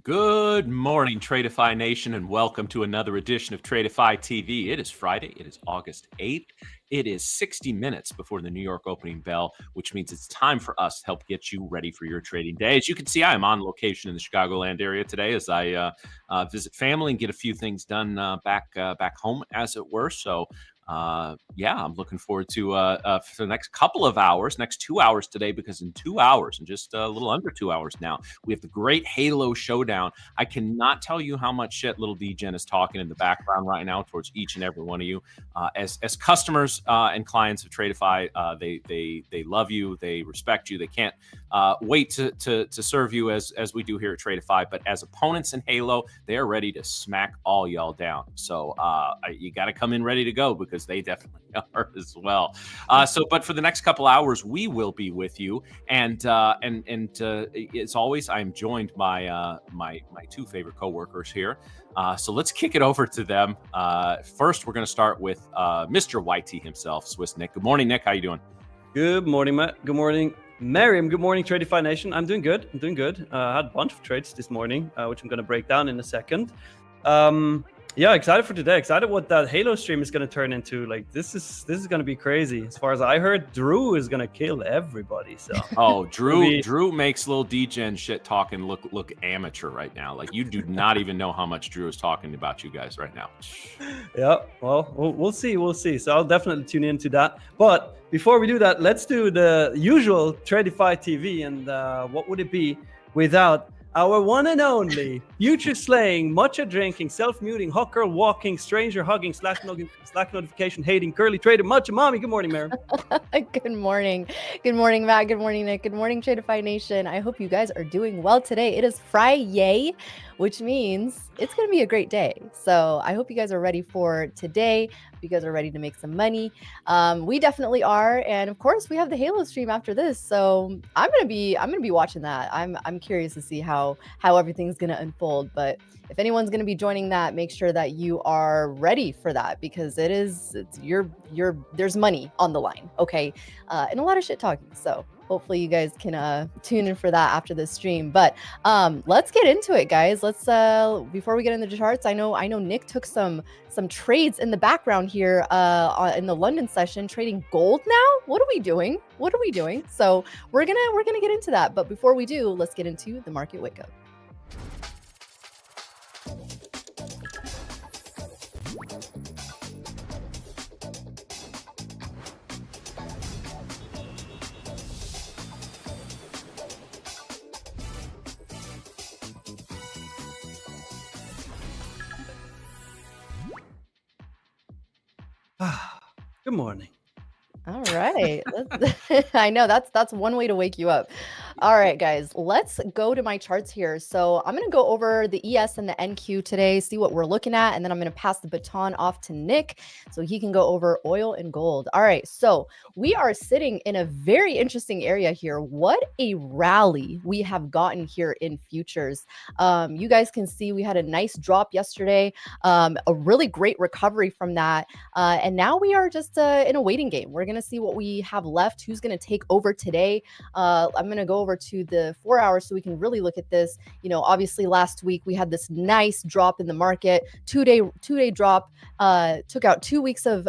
Good morning, Tradeify Nation, and welcome to another edition of Tradeify TV. It is Friday. It is August 8th. It is 60 minutes before the New York opening bell, which means it's time for us to help get you ready for your trading day. As you can see, I am on location in the Chicagoland area today as I visit family and get a few things done back home, as it were. So, yeah, I'm looking forward to for the next couple of hours, next 2 hours today, because in 2 hours, in just a little under 2 hours now, we have the great Halo Showdown. I cannot tell you how much shit little D-Gen is talking in the background right now towards each and every one of you. As customers and clients of Tradeify, they love you, they respect you, they can't wait to serve you as we do here at Tradeify. But as opponents in Halo, they are ready to smack all y'all down. So you got to come in ready to go, because they definitely are as well. But for the next couple hours, we will be with you, and as always, I'm joined by my two favorite coworkers here. So let's kick it over to them. First, we're going to start with Mr. YT himself, Swiss Nick. Good morning, Nick. How you doing? Good morning, Matt. Good morning, Miriam, good morning, Tradeify Nation. I'm doing good. I had a bunch of trades this morning, which I'm going to break down in a second. Yeah, excited for today. Excited what that Halo stream is going to turn into. Like this is going to be crazy. As far as I heard, Drew is going to kill everybody. So Drew makes little DGen shit talking look amateur right now. Like you do not even know how much Drew is talking about you guys right now. Yeah, well, we'll see. So I'll definitely tune into that. But before we do that, let's do the usual Tradeify TV. And what would it be without our one and only future slaying, matcha drinking, self-muting, hot girl walking, stranger hugging, Slack notification hating, curly trader, matcha mommy. Good morning, Mary. Good morning. Good morning, Matt. Good morning, Nick. Good morning, Tradeify Nation. I hope you guys are doing well today. It is Friday, which means it's going to be a great day. So I hope you guys are ready for today. You guys are ready to make some money. We definitely are, and of course, we have the Halo stream after this. So I'm gonna be watching that. I'm curious to see how everything's gonna unfold. But if anyone's gonna be joining that, make sure that you are ready for that because there's money on the line, okay, and a lot of shit talking. So hopefully you guys can tune in for that after this stream. But let's get into it, guys. Let's before we get into the charts, I know Nick took some trades in the background here in the London session, trading gold now. What are we doing? So we're gonna get into that. But before we do, let's get into the market wake up. Good morning. All right. I know that's one way to wake you up. All right, guys, let's go to my charts here. So I'm going to go over the ES and the NQ today, see what we're looking at, and then I'm going to pass the baton off to Nick so he can go over oil and gold. All right, so we are sitting in a very interesting area here. What a rally we have gotten here in futures. You guys can see we had a nice drop yesterday, a really great recovery from that, and now we are just in a waiting game. We're going to see what we have left, who's going to take over today. I'm going to go over to the 4 hours so we can really look at this. You know, obviously last week we had this nice drop in the market, two-day drop, took out 2 weeks of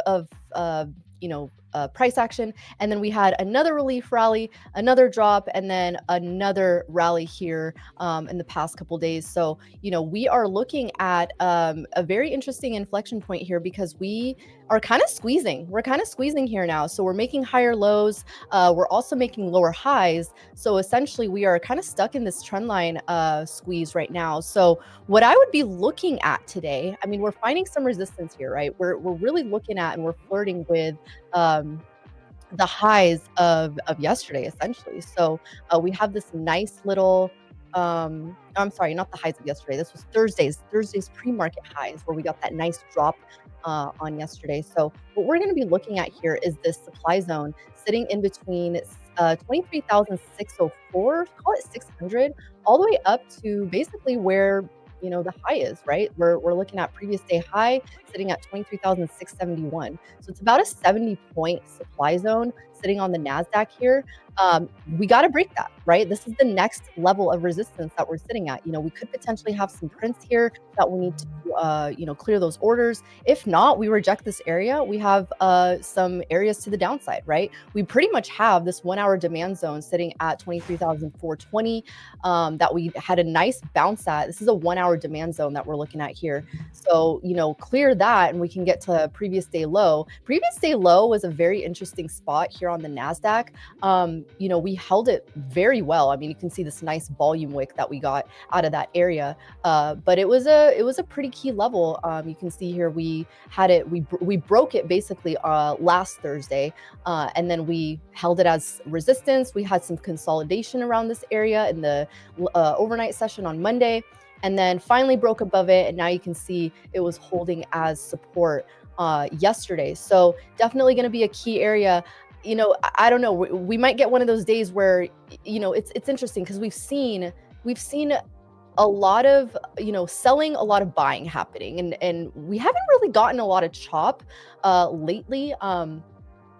price action, and then we had another relief rally, another drop, and then another rally here in the past couple days. So we are looking at a very interesting inflection point here because we are kind of squeezing. We're kind of squeezing here now. So we're making higher lows. We're also making lower highs. So essentially we are kind of stuck in this trend line squeeze right now. So what I would be looking at today, I mean, we're finding some resistance here, right? We're really looking at and we're flirting with the highs of yesterday, essentially. So we have this nice little, I'm sorry, not the highs of yesterday. This was Thursday's pre-market highs where we got that nice drop on yesterday. So what we're going to be looking at here is this supply zone sitting in between 23,604, call it 600, all the way up to basically where the high is, right? We're looking at previous day high sitting at 23,671. So it's about a 70-point supply zone sitting on the NASDAQ here. We got to break that, right? This is the next level of resistance that we're sitting at. We could potentially have some prints here that we need to, clear those orders. If not, we reject this area. We have some areas to the downside, right? We pretty much have this 1 hour demand zone sitting at 23,420 that we had a nice bounce at. This is a 1 hour demand zone that we're looking at here. So, clear that and we can get to previous day low. Previous day low was a very interesting spot here on the NASDAQ. We held it very well. I mean, you can see this nice volume wick that we got out of that area. But it was a pretty key level. You can see here we had it, we broke it basically last Thursday, and then we held it as resistance. We had some consolidation around this area in the overnight session on Monday, and then finally broke above it. And now you can see it was holding as support yesterday. So definitely going to be a key area. I don't know. We might get one of those days where, it's interesting because we've seen a lot of, selling, a lot of buying happening, and we haven't really gotten a lot of chop lately.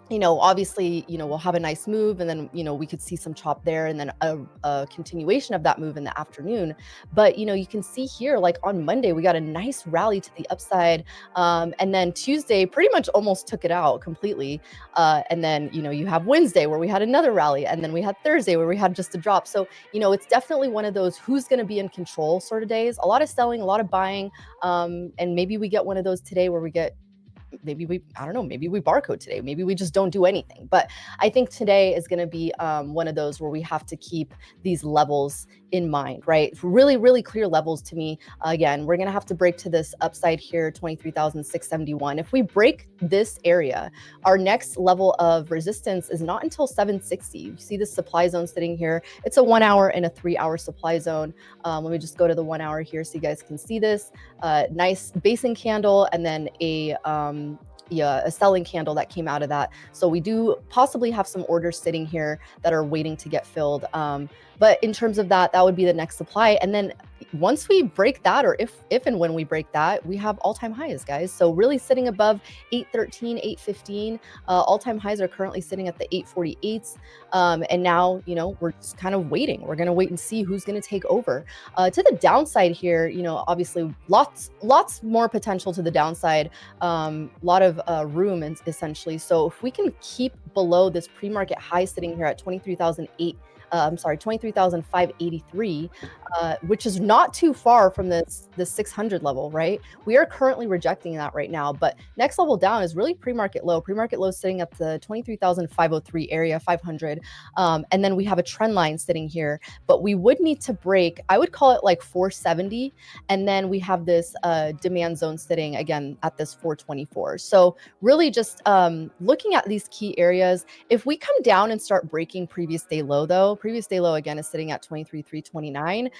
Obviously, we'll have a nice move, and then, we could see some chop there, and then a continuation of that move in the afternoon. But, you can see here, like on Monday, we got a nice rally to the upside. And then Tuesday pretty much almost took it out completely. And then, you have Wednesday where we had another rally, and then we had Thursday where we had just a drop. So, it's definitely one of those who's going to be in control sort of days. A lot of selling, a lot of buying. And maybe we get one of those today where we get I don't know, maybe we barcode today, maybe we just don't do anything. But I think today is going to be one of those where we have to keep these levels in mind, right? Really, really clear levels to me. Again, we're going to have to break to this upside here, 23,671. If we break this area, our next level of resistance is not until 760. You see the supply zone sitting here. It's a 1 hour and a 3 hour supply zone. Let me just go to the 1 hour here so you guys can see this. Nice basing candle, and then a selling candle that came out of that. So we do possibly have some orders sitting here that are waiting to get filled. But in terms of that would be the next supply. And then once we break that, or if and when we break that, we have all-time highs, guys. So really sitting above 813, 815. All-time highs are currently sitting at the 848s. And now, we're just kind of waiting. We're going to wait and see who's going to take over. To the downside here, obviously lots more potential to the downside. A lot of room, essentially. So if we can keep below this pre-market high sitting here at 23,583, which is not too far from the 600 level, right? We are currently rejecting that right now, but next level down is really pre-market low. Pre-market low sitting at the 23,503 area, 500. And then we have a trend line sitting here, but we would need to break, I would call it like 470. And then we have this demand zone sitting again at this 424. So really just looking at these key areas, if we come down and start breaking previous day low though, previous day low again is sitting at 23,329.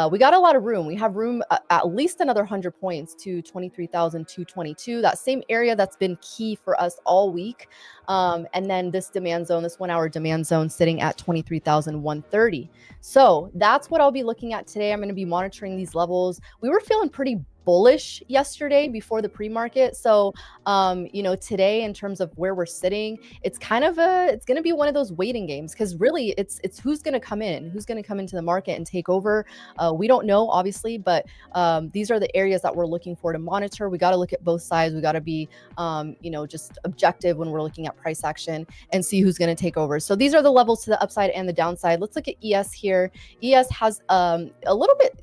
We got a lot of room. We have room at least another 100 points to 23,222. That same area that's been key for us all week. And then this demand zone, this 1 hour demand zone sitting at 23,130. So that's what I'll be looking at today. I'm going to be monitoring these levels. We were feeling pretty bullish yesterday before the pre-market. So, today in terms of where we're sitting, it's kind of it's going to be one of those waiting games, because really it's who's going to come into the market and take over. We don't know, obviously, but these are the areas that we're looking for to monitor. We got to look at both sides. We got to be, just objective when we're looking at price action and see who's going to take over. So these are the levels to the upside and the downside. Let's look at ES here. ES has a little bit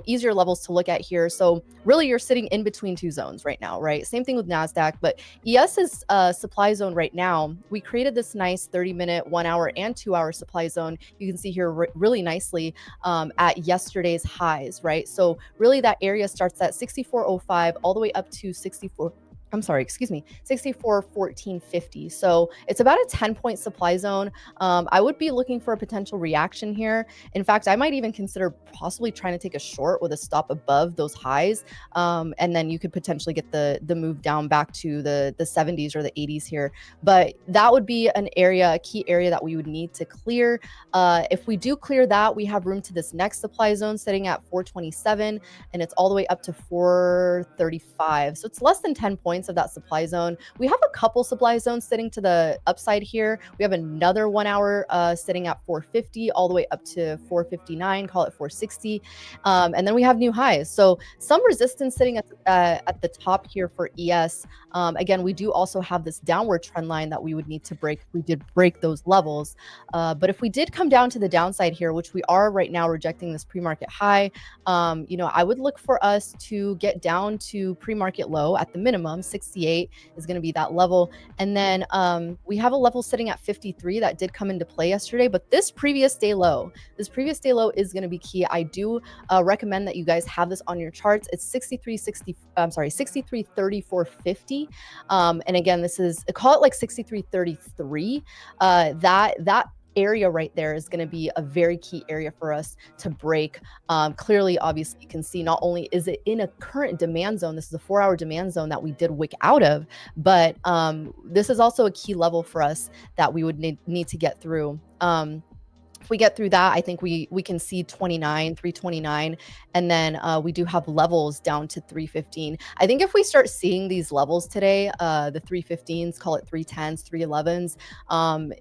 easier levels to look at here. So really you're sitting in between two zones right now, right? Same thing with NASDAQ, but ES's supply zone right now, we created this nice 30-minute, 1 hour and 2 hour supply zone. You can see here really nicely at yesterday's highs, right? So really that area starts at 64.05 all the way up to 64.1450. So it's about a 10-point supply zone. I would be looking for a potential reaction here. In fact, I might even consider possibly trying to take a short with a stop above those highs. And then you could potentially get the move down back to the 70s or the 80s here. But that would be a key area that we would need to clear. If we do clear that, we have room to this next supply zone sitting at 427, and it's all the way up to 435. So it's less than 10 points of that supply zone. We have a couple supply zones sitting to the upside here. We have another 1 hour sitting at 450 all the way up to 459, call it 460. And then we have new highs. So some resistance sitting at the top here for ES. Again, we do also have this downward trend line that we would need to break. We did break those levels. But if we did come down to the downside here, which we are right now rejecting this pre-market high, I would look for us to get down to pre-market low at the minimum. 68 is going to be that level. And then we have a level sitting at 53 that did come into play yesterday, but this previous day low is going to be key. I do recommend that you guys have this on your charts. It's 63.3450. And again, this is, call it like 63.33. That area right there is going to be a very key area for us to break. Clearly, obviously, you can see not only is it in a current demand zone, this is a 4 hour demand zone that we did wick out of, but this is also a key level for us that we would need to get through. if we get through that, I think we can see 329, and then we do have levels down to 315. I think if we start seeing these levels today, the 315s, call it 310s, 311s,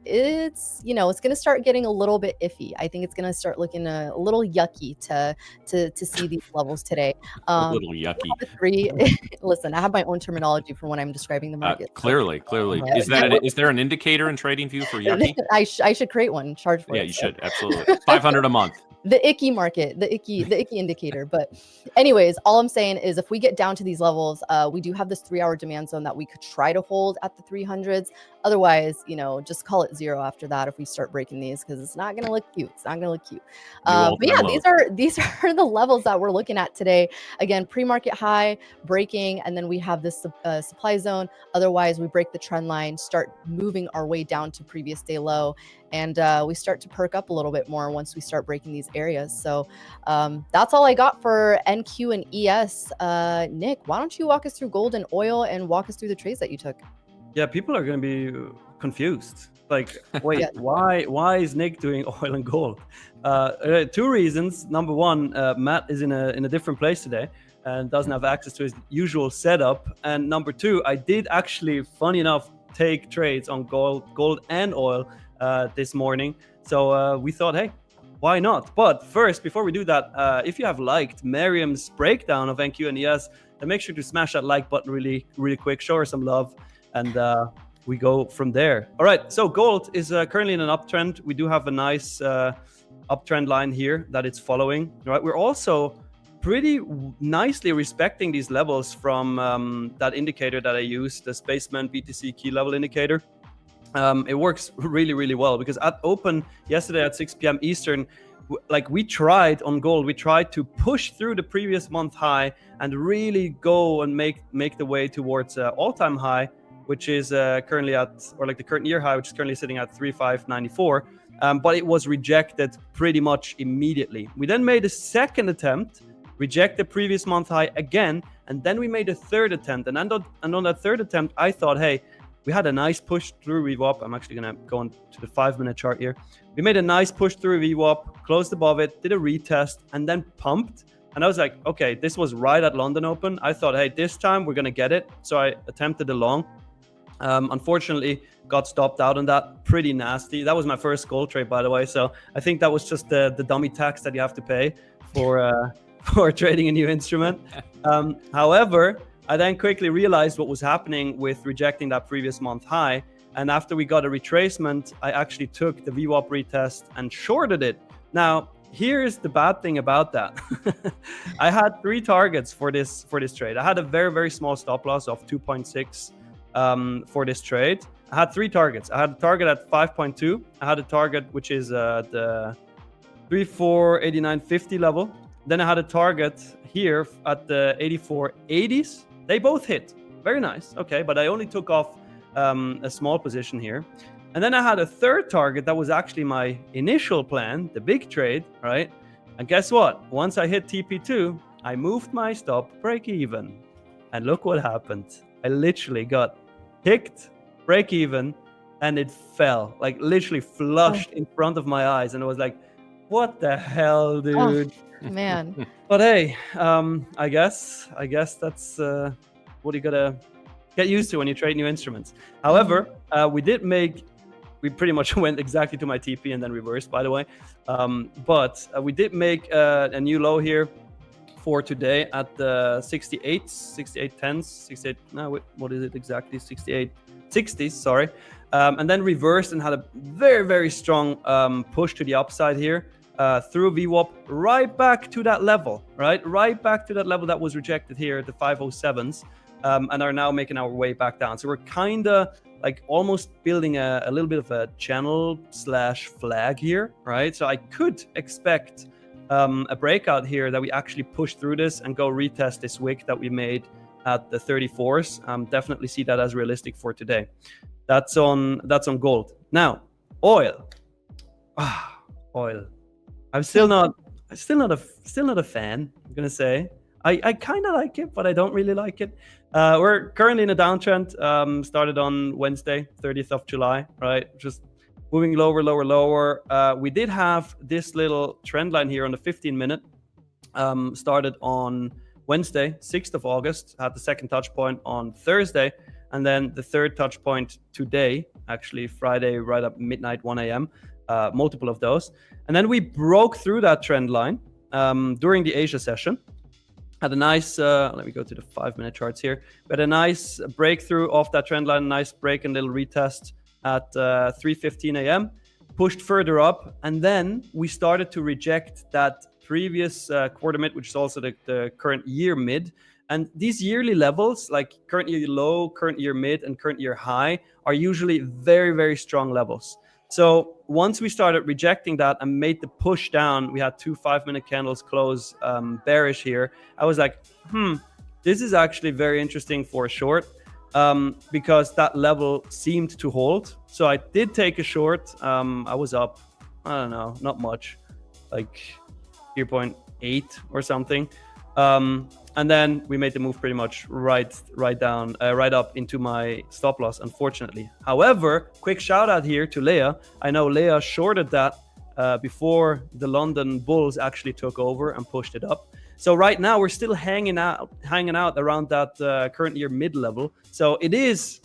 it's it's going to start getting a little bit iffy. I think it's going to start looking a little yucky to see these levels today. A little yucky. Listen, I have my own terminology for when I'm describing the market. Clearly. Is there an indicator in TradingView for yucky? I should create one, charge for it. Yeah, you should, absolutely. $500 a month. The icky market, the icky indicator. But anyways, all I'm saying is if we get down to these levels, we do have this 3-hour demand zone that we could try to hold at the 300s. Otherwise, just call it zero after that if we start breaking these, because it's not going to look cute. It's not going to look cute. But yeah, these are the levels that we're looking at today. Again, pre-market high, breaking, and then we have this supply zone. Otherwise, we break the trend line, start moving our way down to previous day low, and we start to perk up a little bit more once we start breaking these areas. So that's all I got for NQ and ES. Nick, why don't you walk us through gold and oil and walk us through the trades that you took? Yeah, people are going to be confused. Like, wait, why is Nick doing oil and gold? 2 reasons. Number one, Matt is in a different place today and doesn't have access to his usual setup. And number 2, I did actually, funny enough, take trades on gold and oil this morning. So we thought, hey, why not? But first, before we do that, if you have liked Miriam's breakdown of NQ and ES, then make sure to smash that like button really quick. Show her some love, and we go from there. All right, so gold is currently in an uptrend. We do have a nice uptrend line here that it's following. All right, we're also pretty nicely respecting these levels from that indicator that I used, the Spaceman BTC key level indicator. It works really well, because at open yesterday at 6 p.m. Eastern, we tried on gold, we tried to push through the previous month high and really go and make the way towards all-time high, which is currently the current year high, which is currently sitting at 3594. But it was rejected pretty much immediately. We then made a second attempt, reject the previous month high again, and then we made a third attempt. And on that third attempt, I thought, hey, we had a nice push through VWAP. I'm actually going to go on to the 5-minute chart here. We made a nice push through VWAP, closed above it, did a retest, and then pumped. And I was like, okay, this was right at London Open. I thought, hey, this time we're going to get it. So I attempted a long. Unfortunately, got stopped out on that. Pretty nasty. That was my first gold trade, by the way. So I think that was just the dummy tax that you have to pay for trading a new instrument. However, I then quickly realized what was happening with rejecting that previous month high. And after we got a retracement, I actually took the VWAP retest and shorted it. Now, here's the bad thing about that. I had 3 targets for this trade. I had a very small stop loss of 2.6 for this trade. I had 3 targets. I had a target at 5.2. I had a target which is the 3489.50 level. Then I had a target here at the 8480s. They both hit. Very nice. Okay, but I only took off a small position here. And then I had a third target that was actually my initial plan, the big trade, right? And guess what? Once I hit TP2, I moved my stop break even. And look what happened. I literally got kicked, break even, and it fell. Like literally flushed in front of my eyes. And I was like, what the hell, dude? Oh, man. But hey, I guess that's what you gotta get used to when you trade new instruments. However, we pretty much went exactly to my TP and then reversed, by the way. But we did make a new low here for today at the 68.10s, what is it exactly? 68.60s, sorry. And then reversed and had a very strong push to the upside here. Through VWAP right back to that level, right back to that level that was rejected here at the 507s, and are now making our way back down. So we're kind of like almost building a little bit of a channel / flag here, right? So I could expect a breakout here that we actually push through this and go retest this wick that we made at the 34s. Definitely see that as realistic for today. That's on gold. Now, oil. Oil. I'm still not a fan. I'm gonna say I kind of like it, but I don't really like it. We're currently in a downtrend. Started on Wednesday, 30th of July, right? Just moving lower, lower, lower. We did have this little trend line here on the 15-minute. Started on Wednesday, 6th of August, had the second touch point on Thursday, and then the third touch point today, actually Friday, right up midnight, 1 a.m., multiple of those. And then we broke through that trend line during the Asia session. Had a nice, let me go to the 5-minute charts here. We had a nice breakthrough off that trend line, nice break and little retest at 3:15 a.m. Pushed further up, and then we started to reject that previous quarter mid, which is also the current year mid. And these yearly levels, like current year low, current year mid, and current year high, are usually very, very strong levels. So once we started rejecting that and made the push down, we had 2 5-minute candles close bearish here. I was like, this is actually very interesting for a short because that level seemed to hold. So I did take a short. I was up, I don't know, not much, like 0.8 or something. And then we made the move pretty much right up into my stop loss, unfortunately. However, quick shout out here to Leah. I know Leah shorted that before the London Bulls actually took over and pushed it up. So right now we're still hanging out around that current year mid level. So it is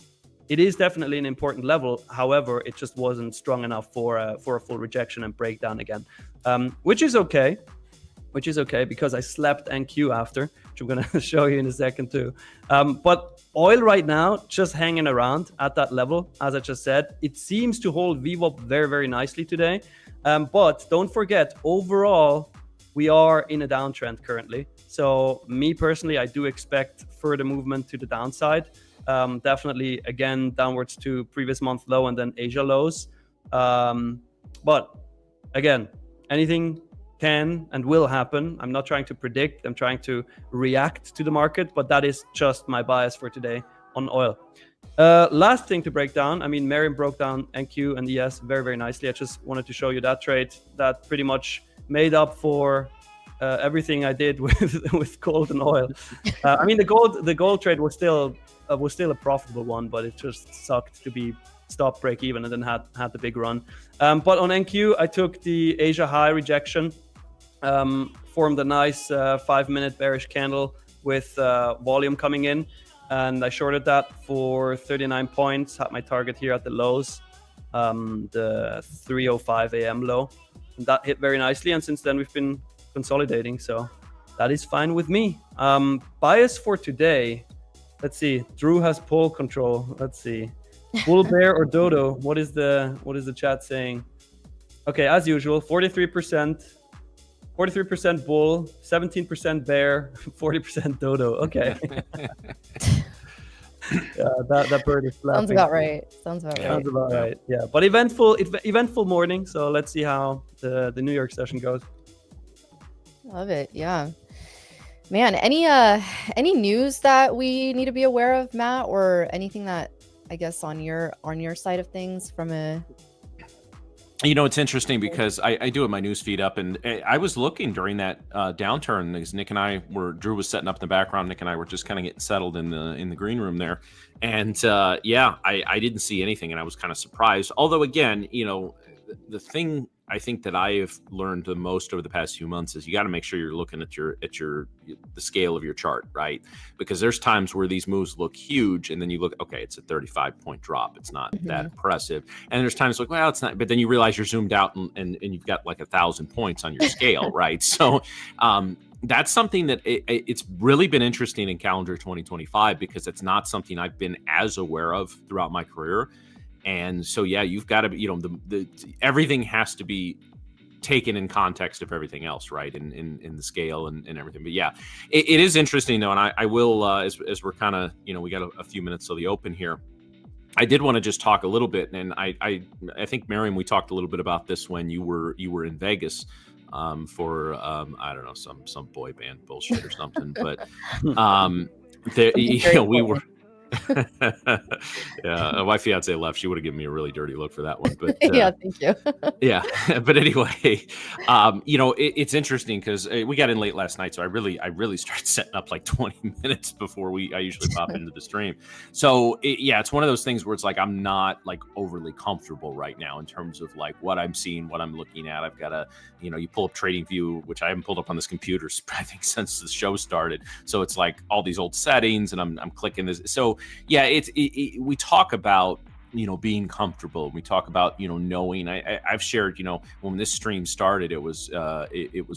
definitely an important level. However, it just wasn't strong enough for a full rejection and breakdown again, which is okay because I slept NQ after, which I'm going to show you in a second too. But oil right now, just hanging around at that level, as I just said. It seems to hold VWAP very, very nicely today. But don't forget, overall, we are in a downtrend currently. So me personally, I do expect further movement to the downside. Definitely, again, downwards to previous month low and then Asia lows. But again, anything can and will happen. I'm not trying to predict. I'm trying to react to the market, but that is just my bias for today on oil. Last thing to break down. I mean, Miriam broke down NQ and ES very, very nicely. I just wanted to show you that trade that pretty much made up for everything I did with gold and oil. I mean, the gold trade was still a profitable one, but it just sucked to be stop break even and then had the big run. But on NQ, I took the Asia high rejection, formed a nice 5-minute bearish candle with volume coming in, and I shorted that for 39 points. Had my target here at the lows, the 3:05 a.m. low, and that hit very nicely. And since then we've been consolidating, so that is fine with me. Bias for today. Let's see. Drew has pole control. Let's see. Bull, bear, or dodo? What is the chat saying? Okay, as usual, 43% bull, 17% bear, 40% dodo. Okay. That bird is laughing. Sounds about right. Yeah, but eventful morning. So let's see how the New York session goes. Love it. Yeah. Man, any news that we need to be aware of, Matt, or anything that I guess on your side of things from a... You know, it's interesting because I do have my news feed up, and I was looking during that downturn because Drew was setting up in the background. Nick and I were just kind of getting settled in the green room there. And I didn't see anything, and I was kind of surprised. Although, again, you know, the thing I think that I have learned the most over the past few months is you got to make sure you're looking at the scale of your chart, right? Because there's times where these moves look huge, and then you look, okay, it's a 35-point drop. It's not that impressive. And there's times like, well, it's not. But then you realize you're zoomed out and you've got like 1,000 points on your scale, right? So that's something that it's really been interesting in calendar 2025 because it's not something I've been as aware of throughout my career. And so, yeah, you've got to be, you know, everything has to be taken in context of everything else, right? In the scale and everything. But yeah, it is interesting though. And I will, as we're kind of, you know, we got a few minutes till the open here. I did want to just talk a little bit. And I think, Miriam, we talked a little bit about this when you were in Vegas for, I don't know, some boy band bullshit or something. But, we were, Yeah, my fiance left. She would have given me a really dirty look for that one. But Yeah, thank you. yeah, but anyway, it's interesting because we got in late last night, so I really started setting up like 20 minutes before I usually pop into the stream. So it's one of those things where it's like I'm not like overly comfortable right now in terms of like what I'm seeing, what I'm looking at. I've got you pull up TradingView, which I haven't pulled up on this computer, I think since the show started. So it's like all these old settings, and I'm clicking this. So yeah, we talk about being comfortable. We talk about knowing. I've shared when this stream started, it was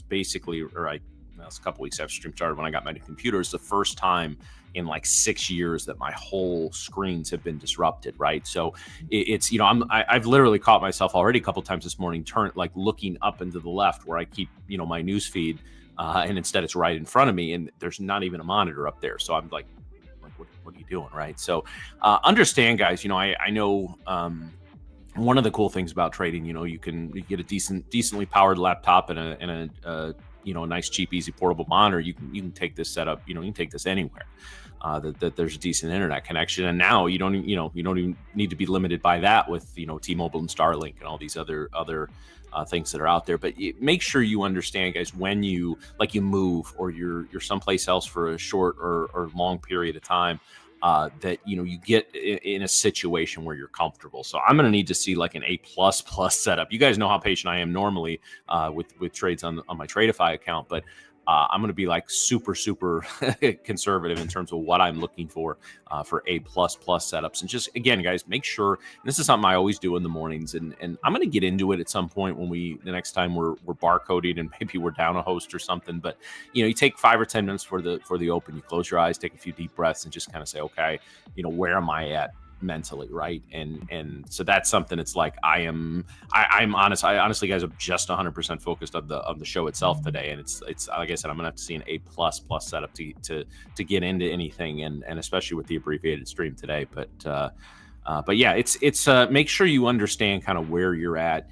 basically, it's a couple weeks after stream started when I got my new computer. It's the first time in like 6 years that my whole screens have been disrupted, right? So it's I've literally caught myself already a couple times this morning looking up and to the left where I keep my news feed, and instead it's right in front of me, and there's not even a monitor up there. So I'm like what are you doing, right? So understand, guys, I know one of the cool things about trading, you get a decently powered laptop and a nice, cheap, easy, portable monitor. You can take this setup, you can take this anywhere. That there's a decent internet connection, and now you don't even need to be limited by that with T-Mobile and Starlink and all these other things that are out there. But make sure you understand, guys, when you move or you're someplace else for a short or long period of time, that you get in a situation where you're comfortable. So I'm going to need to see like an A++ setup. You guys know how patient I am normally with trades on my Tradeify account, but I'm going to be like super conservative in terms of what I'm looking for A++ setups. And just again, guys, make sure, and this is something I always do in the mornings, and I'm going to get into it at some point when the next time we're barcoding and maybe we're down a host or something. But you take 5 or 10 minutes for the open, you close your eyes, take a few deep breaths, and just kind of say, okay, where am I at mentally, right? And so that's something. It's like I'm honest. I honestly, guys, I'm just 100% focused on the show itself today, and it's like I said, I'm gonna have to see an A++ setup to get into anything, and especially with the abbreviated stream today. But yeah, it's make sure you understand kind of where you're at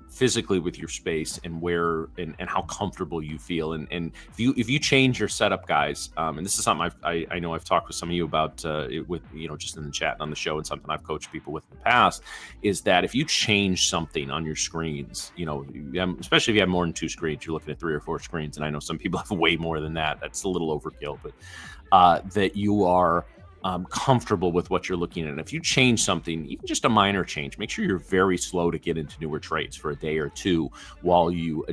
physically with your space and where and how comfortable you feel. And if you change your setup, guys, and this is something I know I've talked with some of you about with just in the chat and on the show, and something I've coached people with in the past, is that if you change something on your screens, especially if you have more than 2 screens, you're looking at 3 or 4 screens, and I know some people have way more than that. That's a little overkill, but that you are comfortable with what you're looking at. And if you change something, even just a minor change, make sure you're very slow to get into newer trades for a day or two while you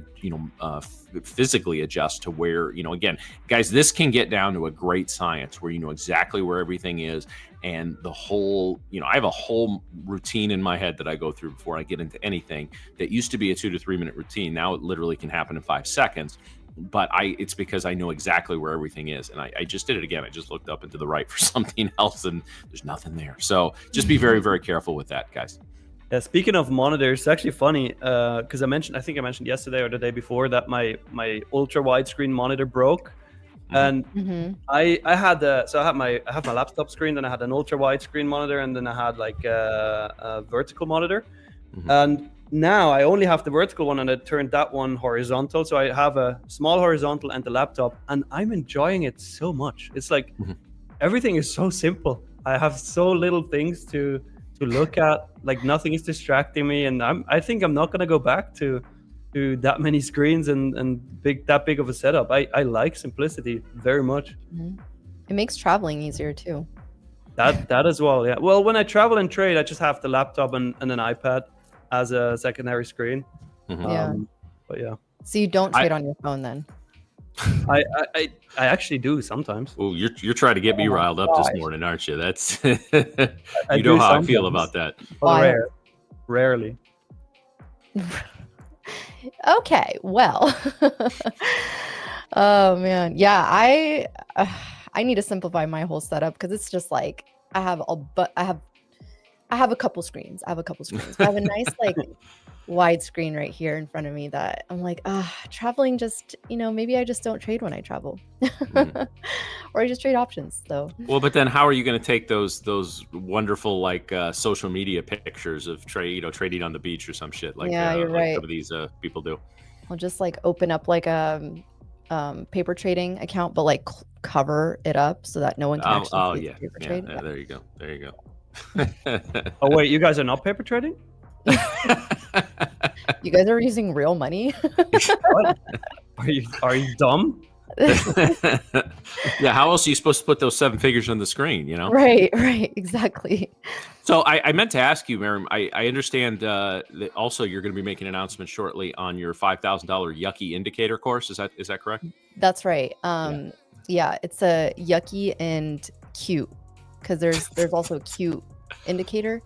physically adjust to where, again, guys, this can get down to a great science where you know exactly where everything is. And the whole, I have a whole routine in my head that I go through before I get into anything that used to be a 2 to 3 minute routine. Now it literally can happen in 5 seconds. But it's because I know exactly where everything is. And I just did it again. I just looked up and to the right for something else, and there's nothing there. So just be very, very careful with that, guys. Yeah, speaking of monitors, it's actually funny because I think I mentioned yesterday or the day before that my ultra widescreen monitor broke. And I had my laptop screen, then I had an ultra widescreen monitor, and then I had like a vertical monitor. And now I only have the vertical one, and I turned that one horizontal. So I have a small horizontal and the laptop, and I'm enjoying it so much. It's like everything is so simple. I have so little things to look at. Like nothing is distracting me, and I think I'm not gonna go back to that many screens and that big of a setup. I like simplicity very much. It makes traveling easier too. That as well, yeah. Well, when I travel and trade, I just have the laptop and an iPad as a secondary screen. But yeah. So you don't trade on your phone then? I actually do sommes. Oh, you're trying to get me riled up this morning, aren't you? That's you know how I feel about that. Rarely. Okay, well. Oh man, yeah. I need to simplify my whole setup because it's just like I have a couple screens. I have a nice like wide screen right here in front of me that I'm like, traveling just, maybe I just don't trade when I travel. Or I just trade options. So well, but then how are you going to take those wonderful like social media pictures of trading on the beach or some shit like you're right. Some of these people do. I'll just like open up like a paper trading account, but like cover it up so that no one can actually see the paper trade. Yeah, there you go. There you go. Oh wait, you guys are not paper trading? You guys are using real money? What? Are you dumb? Yeah, how else are you supposed to put those 7 figures on the screen, you know? Right, exactly. So I meant to ask you, Miriam, I understand that also you're going to be making an announcement shortly on your $5,000 Yucky indicator course. Is that correct? That's right. Yeah, it's a Yucky and cute, because there's also a cute indicator.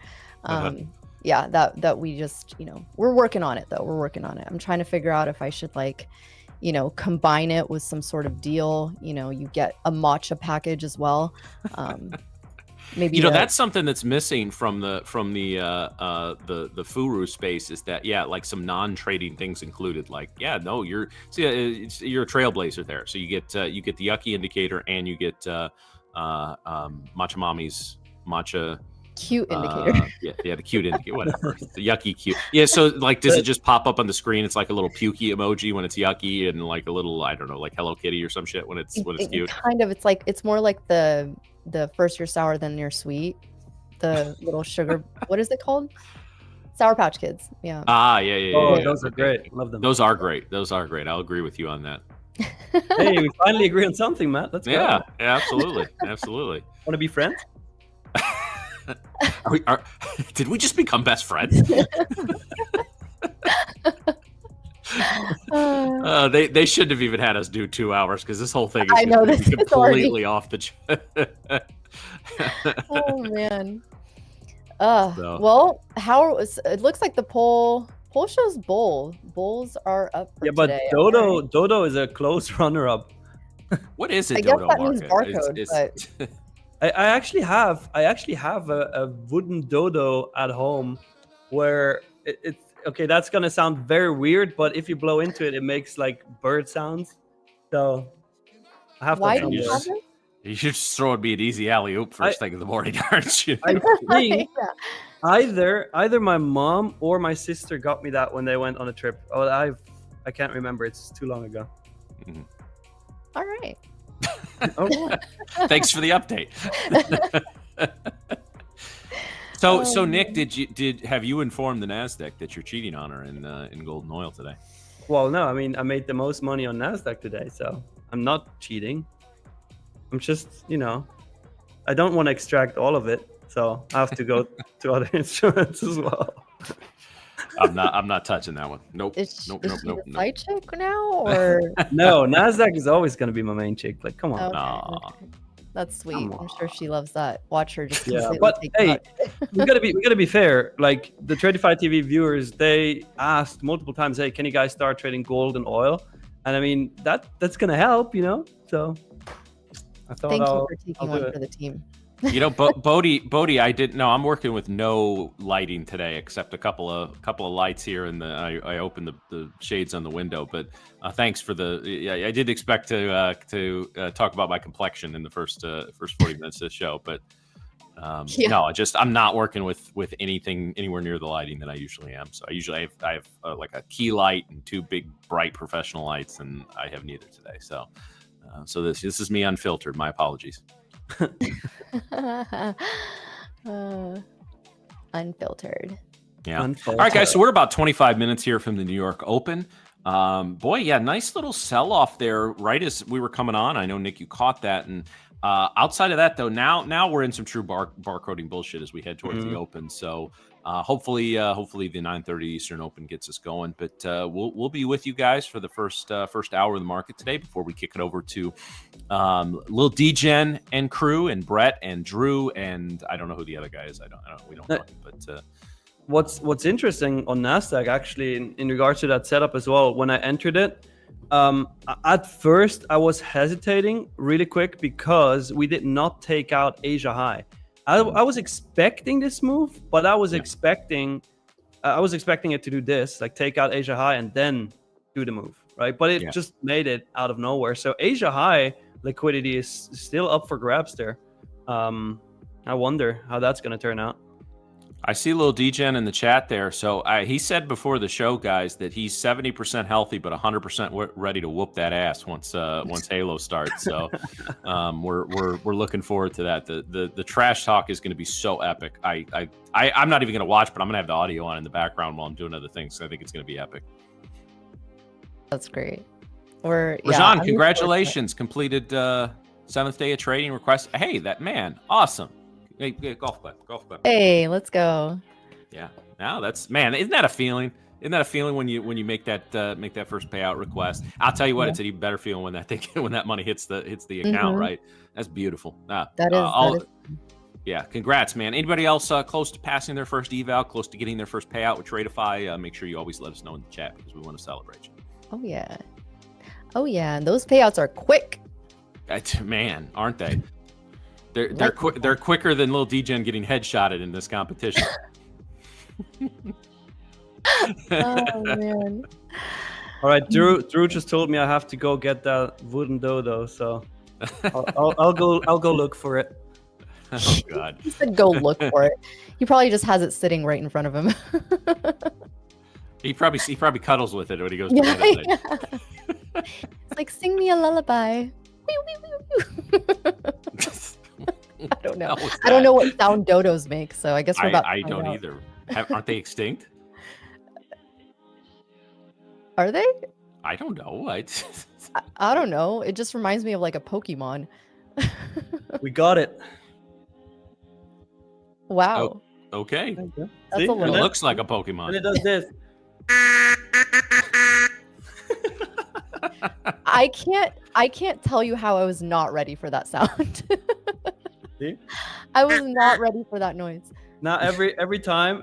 Yeah, that we just, we're working on it though. We're working on it. I'm trying to figure out if I should combine it with some sort of deal. You get a matcha package as well. Maybe that's something that's missing from the Furu space, is that like some non-trading things included. Like you're a trailblazer there, so you get the Yucky indicator and you get Matcha Mommy's matcha cute indicator. Yeah, the cute indicator, whatever. The Yucky cute. Yeah, so like, does it just pop up on the screen? It's like a little pukey emoji when it's Yucky, and like a little, I don't know, like Hello Kitty or some shit when it's cute. Kind of. It's more like the first you're sour then you're sweet. The little sugar. What is it called? Sour Patch Kids. Yeah. Yeah. Oh, those are great. Love them. Those are great. I'll agree with you on that. Hey, we finally agree on something, Matt. Let's go. Yeah, absolutely. Want to be friends? Did we just become best friends? They shouldn't have even had us do 2 hours, because this whole thing is completely off the. Oh man. Well, it looks like the poll shows Bulls are up for but today. Dodo is a close runner-up. What is it? I Dodo guess that market? means barcode, but I actually have a wooden dodo at home where it's okay. That's gonna sound very weird, but if you blow into it, it makes like bird sounds. So I have Why to. do you have it? You should just throw me an easy alley-oop first thing in the morning, aren't you? I think either my mom or my sister got me that when they went on a trip. Oh, I can't remember. It's too long ago. Mm-hmm. All right. Okay. Thanks for the update. So Nick, have you informed the Nasdaq that you're cheating on her in gold and oil today? Well, no. I mean, I made the most money on Nasdaq today, so I'm not cheating. I'm just, I don't want to extract all of it, so I have to go to other instruments as well. I'm not touching that one. Nope. Is Nope. she the side chick now, or No, Nasdaq is always going to be my main chick. Like, come on. Okay. That's sweet. I'm sure she loves that. Watch her just But take hey, that. we gotta be fair. Like the Tradeify TV viewers, they asked multiple times, "Hey, can you guys start trading gold and oil?" And I mean that's gonna help, So I thought Thank you for taking one for the team. Bodhi, I didn't know. I'm working with no lighting today, except a couple of lights here, and I opened the shades on the window. But thanks for I did expect to talk about my complexion in the first 40 minutes of the show, but no, I'm not working with anything anywhere near the lighting that I usually am. So I have like a key light and 2 big bright professional lights, and I have neither today. So this is me unfiltered. My apologies. Unfiltered. Yeah. All right, guys. So we're about 25 minutes here from the New York Open. Nice little sell-off there right as we were coming on. I know, Nick, you caught that. And outside of that, though, now we're in some true barcoding bullshit as we head towards the Open. So hopefully the 9:30 Eastern Open gets us going. But we'll be with you guys for the first hour of the market today before we kick it over to Lil Degen and crew, and Brett and Drew, and I don't know who the other guy is. We don't know him, but. What's interesting on Nasdaq actually in regards to that setup as well, when I entered it, at first I was hesitating really quick because we did not take out Asia high. I was expecting this move, but I was expecting it to do this, like take out Asia high and then do the move, right? But it just made it out of nowhere. So Asia high liquidity is still up for grabs there. I wonder how that's going to turn out. I see little DGen in the chat there. So he said before the show, guys, that he's 70% healthy, but 100% ready to whoop that ass once Halo starts. So we're looking forward to that. The trash talk is going to be so epic. I'm not even going to watch, but I'm going to have the audio on in the background while I'm doing other things. So I think it's going to be epic. That's great. Rajan, congratulations! Completed 7th day of trading request. Hey, that man, awesome. Hey, golf clap. Hey, let's go. Yeah. Now man, isn't that a feeling? Isn't that a feeling when you make that first payout request? I'll tell you what, it's an even better feeling when that money hits the account, right? That's beautiful. That is. Yeah, congrats, man. Anybody else close to passing their first eval, close to getting their first payout with Tradeify? Make sure you always let us know in the chat because we want to celebrate you. Oh yeah, and those payouts are quick. Man, aren't they? They're quicker than little DGen getting headshotted in this competition. Oh man! All right, Drew just told me I have to go get that wooden dodo, so I'll go look for it. Oh God! He said go look for it. He probably just has it sitting right in front of him. He probably cuddles with it when he goes to bed at night. It's like, sing me a lullaby. I don't know. I don't know what sound dodos make, so I guess we're about to I find don't out. either. Aren't they extinct? Are they? I don't know. I don't know. It just reminds me of like a Pokemon. We got it. Wow. Oh, okay. That's a It little. looks like a Pokemon. And it does this. I can't tell you how I was not ready for that sound. See? I was not ready for that noise. Now every time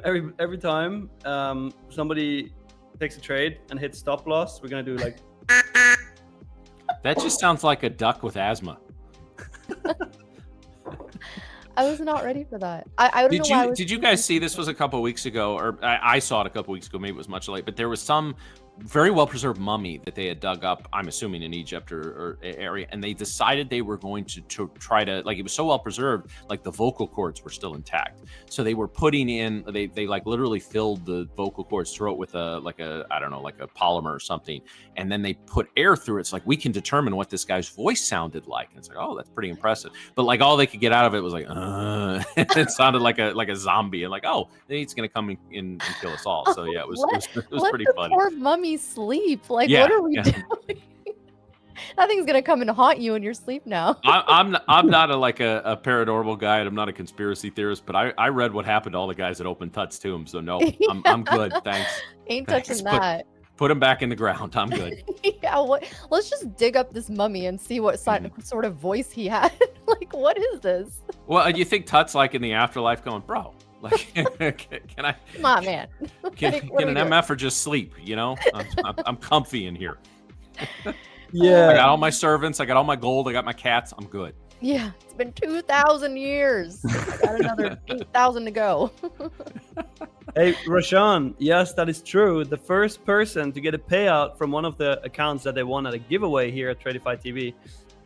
somebody takes a trade and hits stop loss, we're gonna do like. That just sounds like a duck with asthma. I was not ready for that. I don't know why. Did you guys see this was a couple of weeks ago, or I saw it a couple of weeks ago? Maybe it was much late, but there was some very well preserved mummy that they had dug up, I'm assuming in Egypt or area, and they decided they were going to try to, like, it was so well preserved, like the vocal cords were still intact. So they were putting in, they like literally filled the vocal cord's throat with a polymer or something, and then they put air through it. It's like, we can determine what this guy's voice sounded like. And it's like, oh, that's pretty impressive. But like all they could get out of it was like, it sounded like a zombie, and like, oh, it's gonna come in and kill us all. So yeah, it was pretty funny. Poor mummy sleep. Like, Yeah, what are we doing? That thing's gonna come and haunt you in your sleep now. I'm not a paranormal guy, and I'm not a conspiracy theorist, but I read what happened to all the guys that opened Tuts to him. So no, I'm good. Thanks. Ain't Thanks. touching that. Put him back in the ground. I'm good. Yeah, let's just dig up this mummy and see what sort of voice he had. Like, what is this? Well, you think Tut's like in the afterlife going, bro? Like, can I? Come on, man. Can Like, what are an we doing? MF or just sleep? You know, I'm comfy in here. Yeah. I got all my servants. I got all my gold. I got my cats. I'm good. Yeah, it's been 2,000 years. I got another 8,000 to go. Hey, Rashan, yes, that is true. The first person to get a payout from one of the accounts that they won at a giveaway here at Tradeify TV,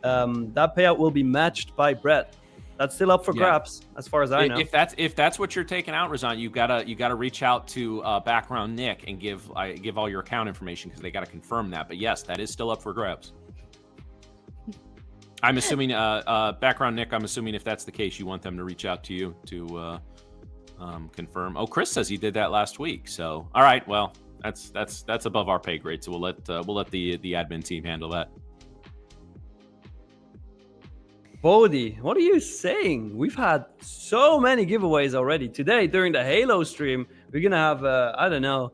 that payout will be matched by Brett. That's still up for grabs, as far as I know. If that's what you're taking out, Razan, you gotta reach out to Background Nick and give all your account information, because they gotta confirm that. But yes, that is still up for grabs. I'm assuming Background Nick. I'm assuming if that's the case, you want them to reach out to you to confirm. Oh, Chris says he did that last week. So all right, well that's above our pay grade. So we'll let the admin team handle that. Bodhi, what are you saying? We've had so many giveaways already. Today, during the Halo stream, we're going to have, I don't know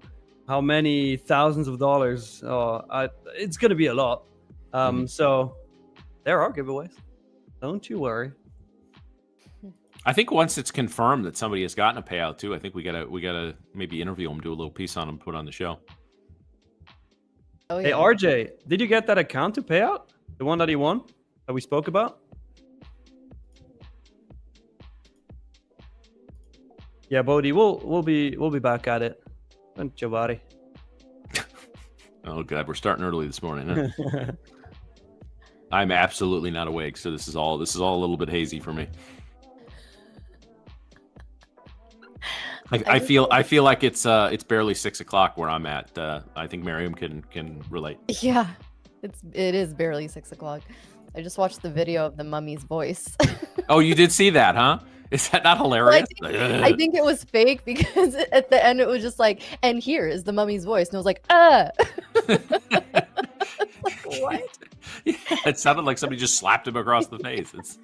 how many thousands of dollars. It's going to be a lot. So there are giveaways. Don't you worry. I think once it's confirmed that somebody has gotten a payout too, I think we gotta maybe interview them, do a little piece on them, put on the show. Oh, Hey, yeah. RJ, did you get that account to pay out? The one that he won, that we spoke about? Yeah, Bodhi, we'll be back at it. Don't you worry. Oh God, we're starting early this morning. Huh? I'm absolutely not awake, so this is all a little bit hazy for me. I feel like it's barely 6 o'clock where I'm at. I think Miriam can relate. Yeah, it is barely 6 o'clock. I just watched the video of the mummy's voice. Oh, you did see that, huh? Is that not hilarious? I think it was fake because at the end it was just like, and here is the mummy's voice, and it was like, like, what? Yeah, it sounded like somebody just slapped him across the face.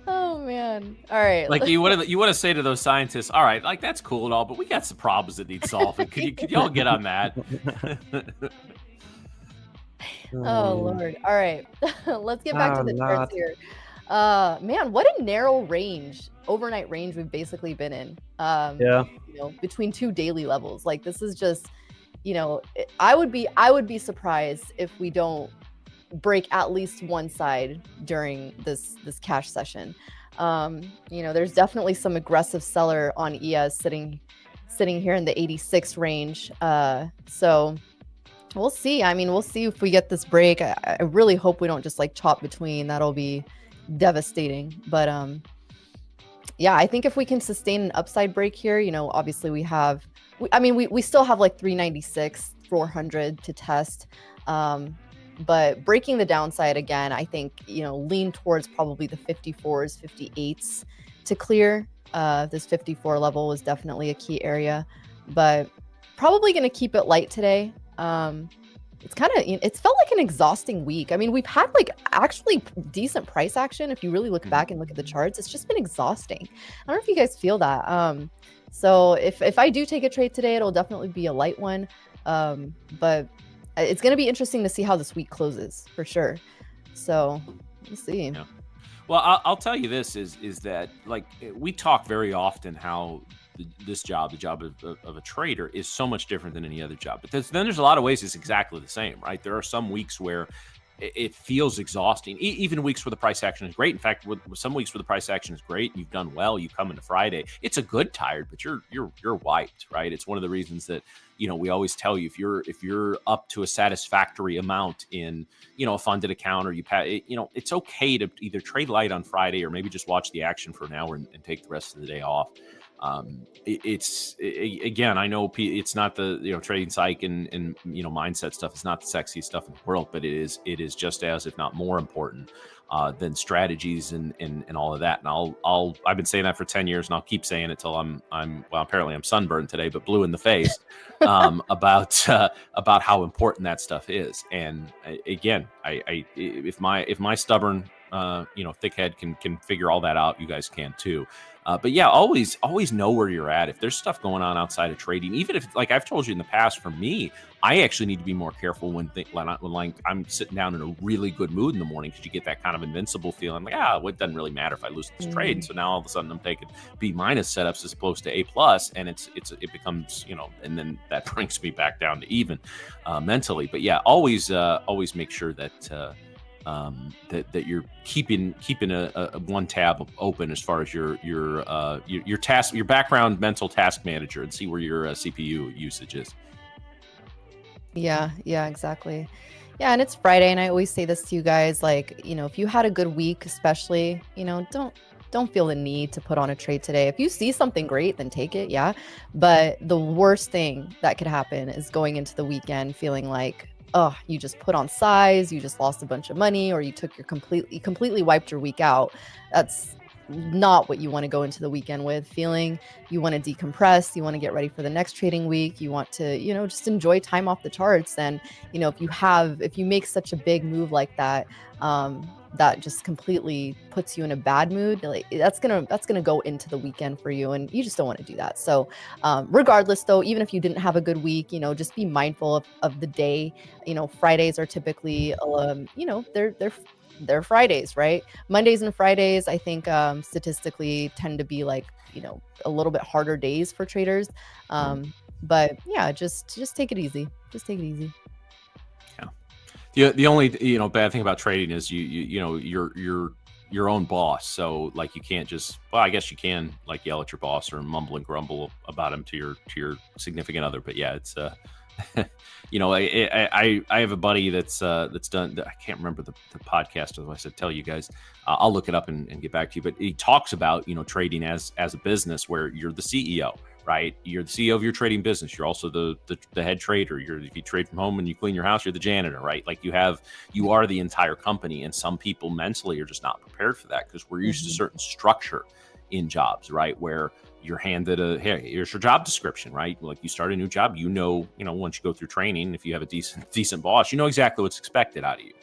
Oh man! All right, like you want to say to those scientists, all right, like that's cool and all, but we got some problems that need solving. Could y'all get on that? Oh Lord! All right, let's get back to the charts here. Man, what a narrow range, overnight range we've basically been in. Yeah. You know, between two daily levels. Like this is just, you know, I would be surprised if we don't break at least one side during this cash session. You know, there's definitely some aggressive seller on ES sitting here in the 86 range. So we'll see. I mean, we'll see if we get this break. I really hope we don't just like chop between. That'll be devastating. But yeah, I think if we can sustain an upside break here, you know, obviously we still have like 396, 400 to test. But breaking the downside again, I think, you know, lean towards probably the 54s, 58s to clear. This 54 level was definitely a key area, but probably going to keep it light today. It's felt like an exhausting week. I mean, we've had like actually decent price action. If you really look back and look at the charts, it's just been exhausting. I don't know if you guys feel that. So if I do take a trade today, it'll definitely be a light one. But it's going to be interesting to see how this week closes for sure. So we'll see. Yeah. Well, I'll tell you this is that like we talk very often how this job, the job of a trader, is so much different than any other job. But then there's a lot of ways it's exactly the same, right? There are some weeks where it feels exhausting, even weeks where the price action is great. In fact, with some weeks where the price action is great and you've done well, you come into Friday, it's a good tired, but you're wiped, right? It's one of the reasons that, you know, we always tell you if you're up to a satisfactory amount in, you know, a funded account, or you know, it's okay to either trade light on Friday or maybe just watch the action for an hour and take the rest of the day off. Again, I know it's not the, you know, trading psych and you know, mindset stuff. It's not the sexiest stuff in the world, but it is just as, if not more important than strategies and all of that. And I've been saying that for 10 years, and I'll keep saying it till I'm well, apparently I'm sunburned today, but blue in the face about how important that stuff is. And again, if my stubborn you know, thick head can figure all that out, you guys can too. But yeah, always know where you're at. If there's stuff going on outside of trading, even if, like I've told you in the past, for me, I actually need to be more careful when like I'm sitting down in a really good mood in the morning, because you get that kind of invincible feeling like, well, it doesn't really matter if I lose this trade. And so now all of a sudden I'm taking B- setups as opposed to A+, and it becomes, you know, and then that brings me back down to even mentally. But yeah, always make sure that that you're keeping a one tab open as far as your task, your background mental task manager, and see where your CPU usage is. Yeah, exactly. Yeah, and it's Friday, and I always say this to you guys, like, you know, if you had a good week, especially, you know, don't feel the need to put on a trade today. If you see something great, then take it, yeah. But the worst thing that could happen is going into the weekend feeling like, oh, you just put on size, you just lost a bunch of money, or you took your completely wiped your week out. That's not what you want to go into the weekend with feeling. You want to decompress, you want to get ready for the next trading week, you want to, you know, just enjoy time off the charts. And, you know, if you make such a big move like that, that just completely puts you in a bad mood, like that's gonna go into the weekend for you, and you just don't want to do that. So regardless though, even if you didn't have a good week, you know, just be mindful of the day. You know, Fridays are typically you know, they're Fridays, right? Mondays and Fridays, I think statistically tend to be like, you know, a little bit harder days for traders. But yeah, just take it easy. Just take it easy. The only, you know, bad thing about trading is you know, you're your own boss. So like you can't just, well, I guess you can like yell at your boss or mumble and grumble about him to your significant other. But yeah, it's I have a buddy that's done. I can't remember the podcast. Otherwise, I'd tell you guys. I'll look it up and get back to you. But he talks about trading as a business where you're the CEO, right? You're the CEO of your trading business. You're also the head trader. If you trade from home and you clean your house, you're the janitor, right? Like you are the entire company. And some people mentally are just not prepared for that because we're used to certain structure in jobs, right? Where you're handed hey, here's your job description, right? Like you start a new job, once you go through training, if you have a decent boss, you know exactly what's expected out of you,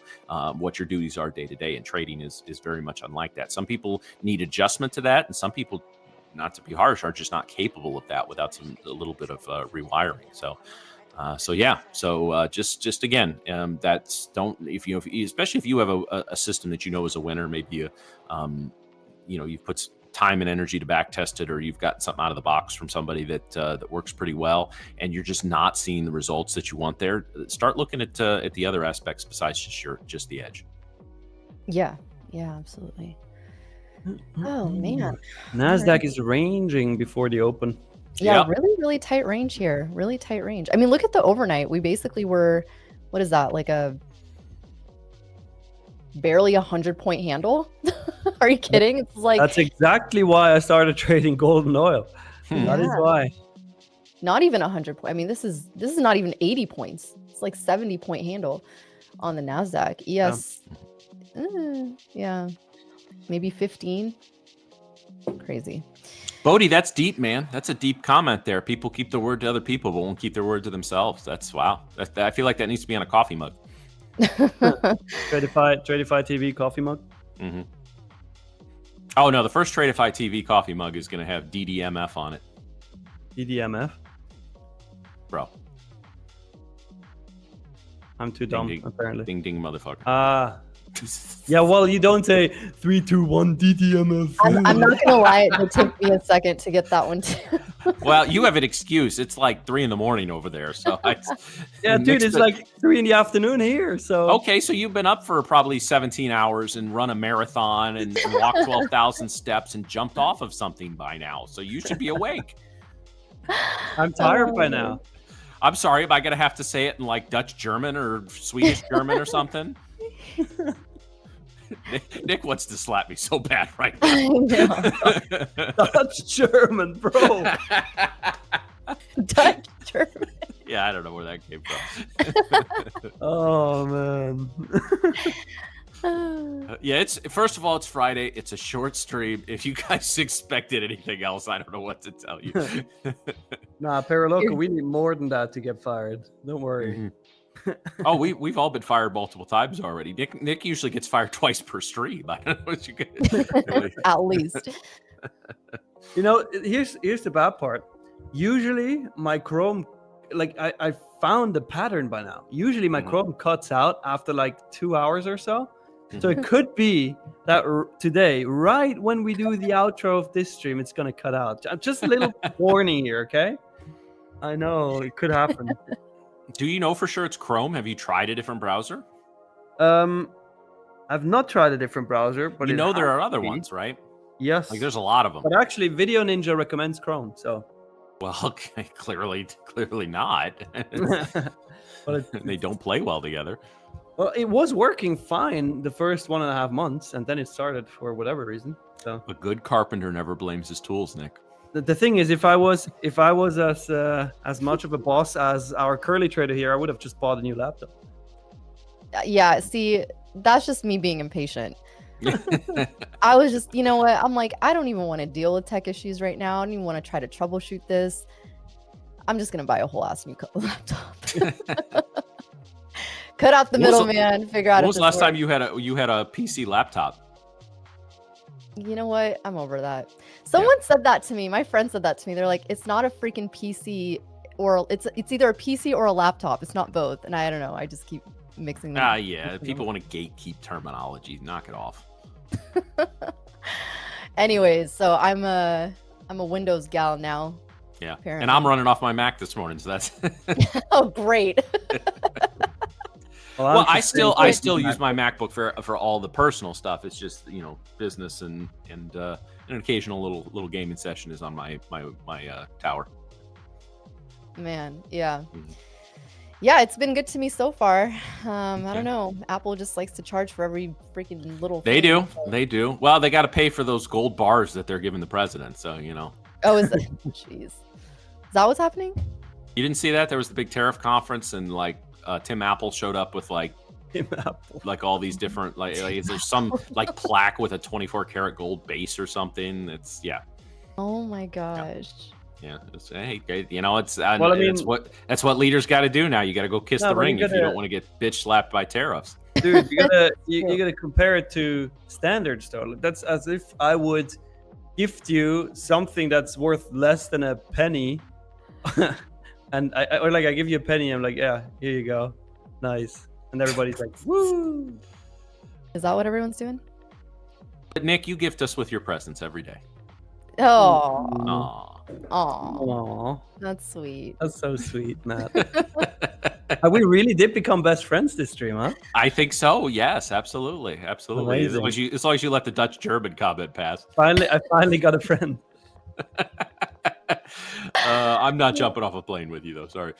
what your duties are day to day. And trading is very much unlike that. Some people need adjustment to that, and some people, not to be harsh, are just not capable of that without a little bit of rewiring. Just again, especially if you have a system that is a winner, maybe you've put time and energy to back test it, or you've got something out of the box from somebody that works pretty well, and you're just not seeing the results that you want there. Start looking at the other aspects besides just the edge. Yeah, absolutely. Oh man, Nasdaq is ranging before the open. Yeah, really tight range here. Really tight range. I mean, look at the overnight. We basically were, what is that, like a barely 100-point handle? Are you kidding? It's like that's exactly why I started trading gold and oil. That is why. Not even 100 points. I mean, this is not even 80 points. It's like 70-point handle on the Nasdaq. ES, maybe 15. Crazy. Bodie, that's deep, man. That's a deep comment there. People keep their word to other people, but won't keep their word to themselves. That's wow. I feel like that needs to be on a coffee mug. Tradeify TV coffee mug. Mm-hmm. Oh no, the first Tradeify TV coffee mug is going to have DDMF on it. DDMF, bro. I'm too dumb, apparently. Ding ding, motherfucker. Yeah, well, you don't say 3, 2, 1 DDMF. I'm not gonna lie, it took me a second to get that one too. Well, you have an excuse. It's like 3 a.m. over there, so yeah, dude, it's like 3 p.m. here. So okay, so you've been up for probably 17 hours and run a marathon and walked 12,000 steps and jumped off of something by now. So you should be awake. I'm tired by now. I'm sorry, but I gotta have to say it in like Dutch German or Swedish German or something. Nick wants to slap me so bad right now. Dutch German, bro. Dutch German. Yeah, I don't know where that came from. Oh man. Yeah, first of all, it's Friday. It's a short stream. If you guys expected anything else, I don't know what to tell you. Nah, Paraloka, we need more than that to get fired. Don't worry. Mm-hmm. Oh, we've all been fired multiple times already. Nick usually gets fired twice per stream. I don't know what you get. At least. Here's the bad part. Usually my Chrome, like I found the pattern by now. Usually my Chrome cuts out after like 2 hours or so. So it could be that today, right when we do the outro of this stream, it's gonna cut out. Just a little warning here, okay? I know it could happen. Do you know for sure it's Chrome? Have you tried a different browser? I've not tried a different browser, but there are other ones, right? Yes. Like there's a lot of them. But actually, Video Ninja recommends Chrome, so. Well, okay, clearly not. But they don't play well together. Well, it was working fine the first 1.5 months, and then it started for whatever reason. So a good carpenter never blames his tools, Nick. The thing is, if I was as much of a boss as our curly trader here, I would have just bought a new laptop. Yeah, see, that's just me being impatient. I was just, you know what? I'm like, I don't even want to deal with tech issues right now. I don't even want to try to troubleshoot this. I'm just gonna buy a whole ass new laptop. Cut out the middleman. Figure out. When was the last time you had a PC laptop? You know what? I'm over that. Someone said that to me. My friend said that to me. They're like, it's not a freaking PC, or it's either a PC or a laptop. It's not both. And I don't know. I just keep mixing them. Yeah. People want to gatekeep terminology. Knock it off. Anyways, so I'm a Windows gal now. Yeah. Apparently. And I'm running off my Mac this morning, so that's oh great. Well, I still use my MacBook for all the personal stuff. It's just, business and an occasional little gaming session is on my tower. Man, yeah. Yeah, it's been good to me so far. I don't know. Apple just likes to charge for every freaking little They thing. do. They do. Well, they got to pay for those gold bars that they're giving the president. So, you know. Oh, is it? Jeez. Is that what's happening? You didn't see that? There was the big tariff conference, and like Tim Apple showed up with like all these different like is there some like plaque with a 24 karat gold base or something? It's Oh my gosh. Yeah, hey, you know, it's Well, I mean, that's what leaders got to do now. You got to go kiss the ring if you don't want to get bitch slapped by tariffs. Dude, you gotta compare it to standards though. That's as if I would gift you something that's worth less than a penny, and I give you a penny. I'm like, yeah, here you go, nice, and everybody's like, woo. Is that what everyone's doing? But Nick, you gift us with your presence every day. Oh. Aw. Aww, That's sweet. that's so sweet, Matt. We really did become best friends this stream, huh? I think so. Yes, absolutely, absolutely. Amazing. As long as you let the Dutch German comment pass. I finally got a friend. I'm not jumping off a plane with you though. Sorry.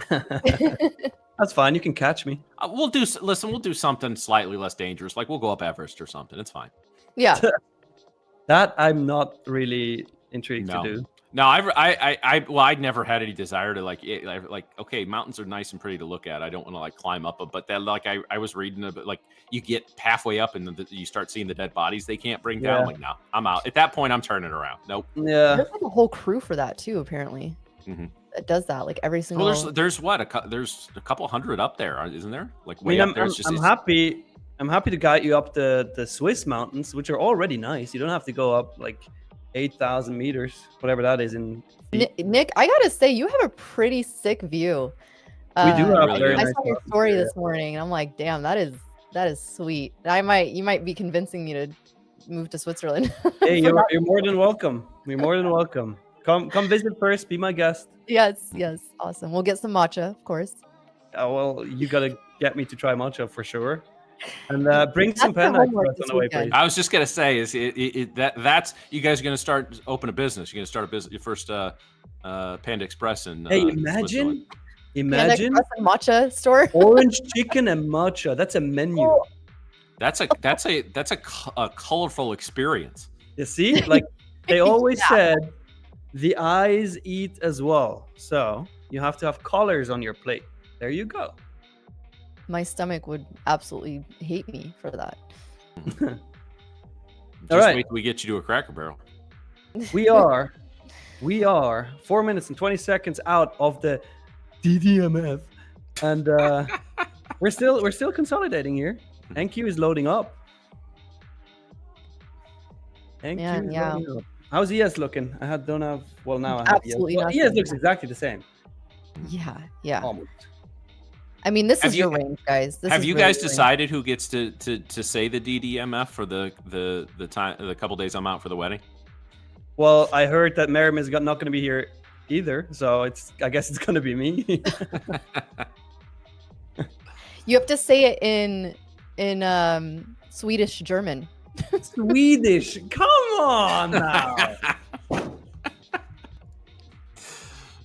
That's fine. You can catch me. We'll do something slightly less dangerous. Like we'll go up Everest or something. It's fine. Yeah. That I'm not really intrigued to do. No, I'd never had any desire to like okay, mountains are nice and pretty to look at. I don't want to like climb up them, but then like I was reading about like you get halfway up and you start seeing the dead bodies they can't bring down. Like no, I'm out. At that point, I'm turning around. Nope. Yeah. There's like a whole crew for that too, apparently. That does that like every single. Well, there's a couple hundred up there, isn't there? Like way I mean, up there. I'm happy to guide you up the Swiss mountains, which are already nice. You don't have to go up like 8,000 meters, whatever that is in feet. Nick, I gotta say, you have a pretty sick view. We do have really very I nice saw your mountains story here. this morning, and I'm like, damn, that is sweet. You might be convincing me to move to Switzerland. Hey, you're more than welcome. You're more than welcome. Come visit first. Be my guest. Yes, awesome. We'll get some matcha, of course. Well, you gotta get me to try matcha for sure. And bring some That's the Panda homework Express on this the way, weekend. please. I was just gonna say that's you guys are gonna start open a business. You're gonna start a business. Your first Panda Express in. Hey, Switzerland. imagine Panda Express and matcha store. orange chicken and matcha. That's a menu. That's a colorful experience. You see, like they always said, the eyes eat as well. So you have to have colors on your plate. There you go. My stomach would absolutely hate me for that. Just right. wait till we get you to a Cracker Barrel. We are 4 minutes and 20 seconds out of the DDMF, and we're still consolidating here. NQ is loading up. NQ is loading up. How's ES looking? Don't have. Well, now I have Absolutely ES. Well, nothing. ES looks exactly the same. Yeah. Almost. I mean, this Have is you- your range, guys. This Have is you really guys your range. decided who gets to say the DDMF for the time the couple days I'm out for the wedding? Well, I heard that Merrim is not going to be here either, so I guess it's going to be me. You have to say it in Swedish German. Swedish, come on now.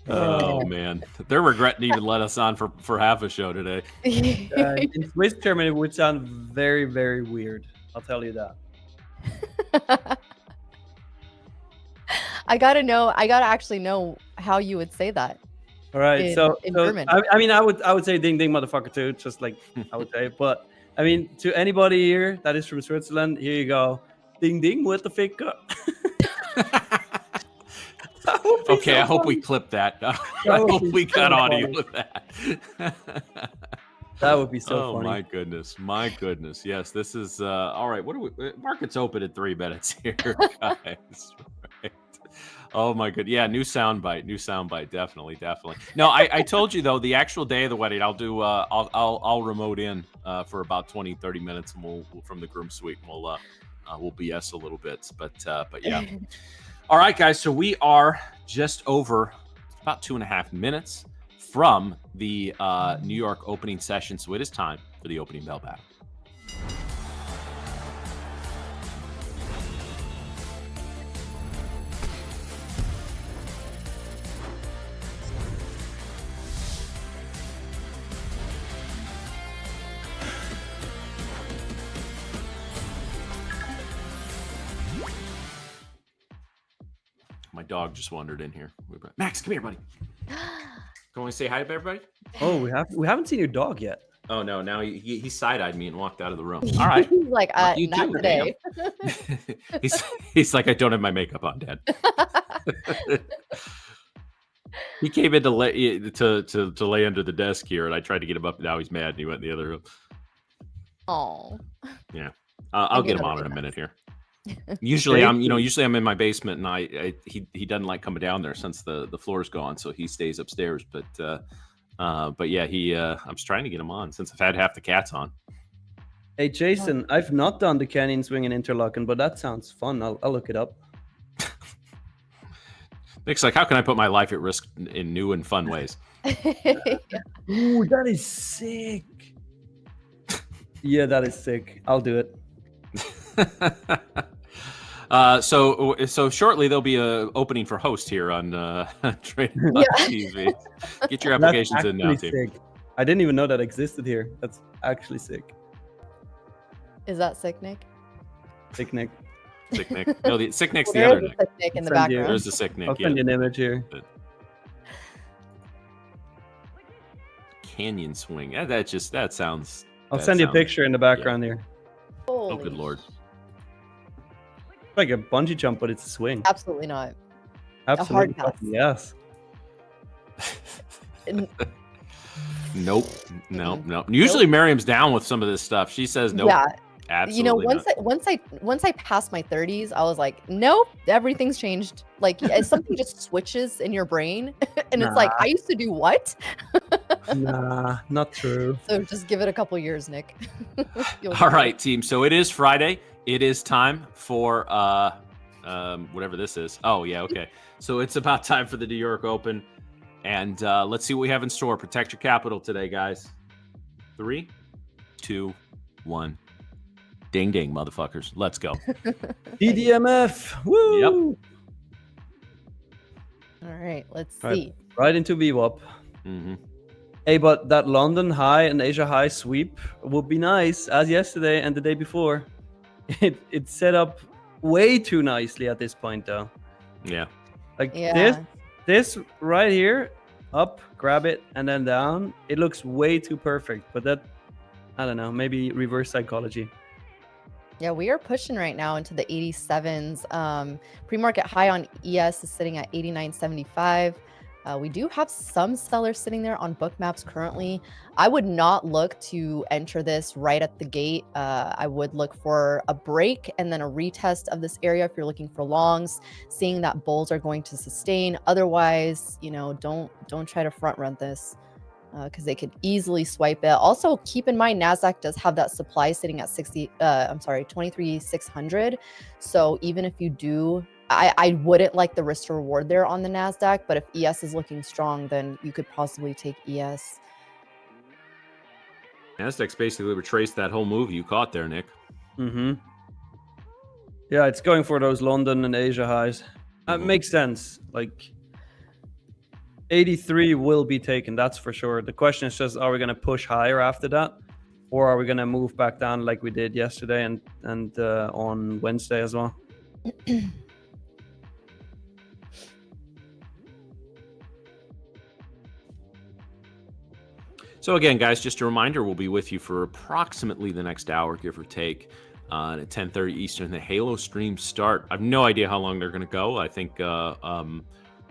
Oh man, they're regretting to even let us on for half a show today. In Swiss German, it would sound very, very weird. I'll tell you that. I gotta actually know how you would say that. All right, in so German. I mean, I would say ding ding motherfucker too, just like I would say. But I mean, to anybody here that is from Switzerland, here you go, ding ding with the ficka. Okay, I hope we clip that. I hope we got audio with that. That would be so Oh funny. my goodness. Yes, this is all right. What do we? Market's open in 3 minutes here, guys. Right. Oh my good. Yeah, new soundbite. Definitely. No, I told you though, the actual day of the wedding, I'll do. I'll remote in for about 20-30 minutes, and we'll from the groom suite, and we'll BS a little bit, but yeah. All right, guys. So we are just over about 2.5 minutes from the New York opening session. So it is time for the opening bell battle. dog just wandered in here. Max, come here, buddy. Can we say hi to everybody? Oh, we haven't seen your dog yet. Oh no! Now he side-eyed me and walked out of the room. All right, He's like, you not too, today. he's like, I don't have my makeup on, Dad. He came in to lay under the desk here, and I tried to get him up. Now he's mad, and he went in the other room. Oh. Yeah, I'll get him on in a minute here. Usually I'm in my basement, and he doesn't like coming down there since the floor's gone, so he stays upstairs. But yeah, I'm just trying to get him on since I've had half the cats on. Hey Jason, I've not done the canyon swing and interlocking, but that sounds fun. I'll look it up. Nick's like, how can I put my life at risk in new and fun ways? Ooh, that is sick. Yeah, that is sick. I'll do it. So shortly there'll be a opening for host here on Tradeify TV. Get your applications in now, team. Sick. I didn't even know that existed here. That's actually sick. Is that sick, Nick? Sick Nick. Sick Nick. No, the sick Nick's Well, the other there is Nick. a sick Nick in the background. There's the sick Nick. I'll send you an image here. Canyon swing. That sounds. I'll send you a picture in the background here. Oh, good lord. It's like a bungee jump, but it's a swing. Absolutely not. Absolutely. A hard pass. Yes. Nope. No. Usually Miriam's down with some of this stuff. She says nope. Yeah. Absolutely once I passed my 30s, I was like, nope, everything's changed. Like something just switches in your brain, and it's like, I used to do what? Nah, not true. So just give it a couple years, Nick. All right, team. So it is Friday. It is time for whatever this is. Oh yeah, okay. So it's about time for the New York Open, and let's see what we have in store. Protect your capital today, guys. 3, 2, 1. Ding, ding, motherfuckers. Let's go. DDMF. Woo! Yep. All right, let's see. Right into VWAP. Mm-hmm. Hey, but that London high and Asia high sweep would be nice, as yesterday and the day before. It's set up way too nicely at this point, though. Yeah. Like this right here, up, grab it, and then down. It looks way too perfect, but that, I don't know, maybe reverse psychology. Yeah, we are pushing right now into the 87s. Pre-market high on ES is sitting at 89.75. We do have some sellers sitting there on Bookmaps currently. I would not look to enter this right at the gate. I would look for a break and then a retest of this area if you're looking for longs, seeing that bulls are going to sustain. Otherwise, don't try to front run this. Because they could easily swipe it. Also, keep in mind, NASDAQ does have that supply sitting at 23,600. So even if you do, I wouldn't like the risk to reward there on the NASDAQ, but if ES is looking strong, then you could possibly take ES. NASDAQ's basically retraced that whole move you caught there, Nick. Mm-hmm. Yeah, it's going for those London and Asia highs. That makes sense. Like, 83 will be taken, that's for sure. The question is just, are we going to push higher after that? Or are we going to move back down like we did yesterday and on Wednesday as well? So again, guys, just a reminder, we'll be with you for approximately the next hour, give or take. At 10:30 Eastern, the Halo streams start. I have no idea how long they're going to go. I think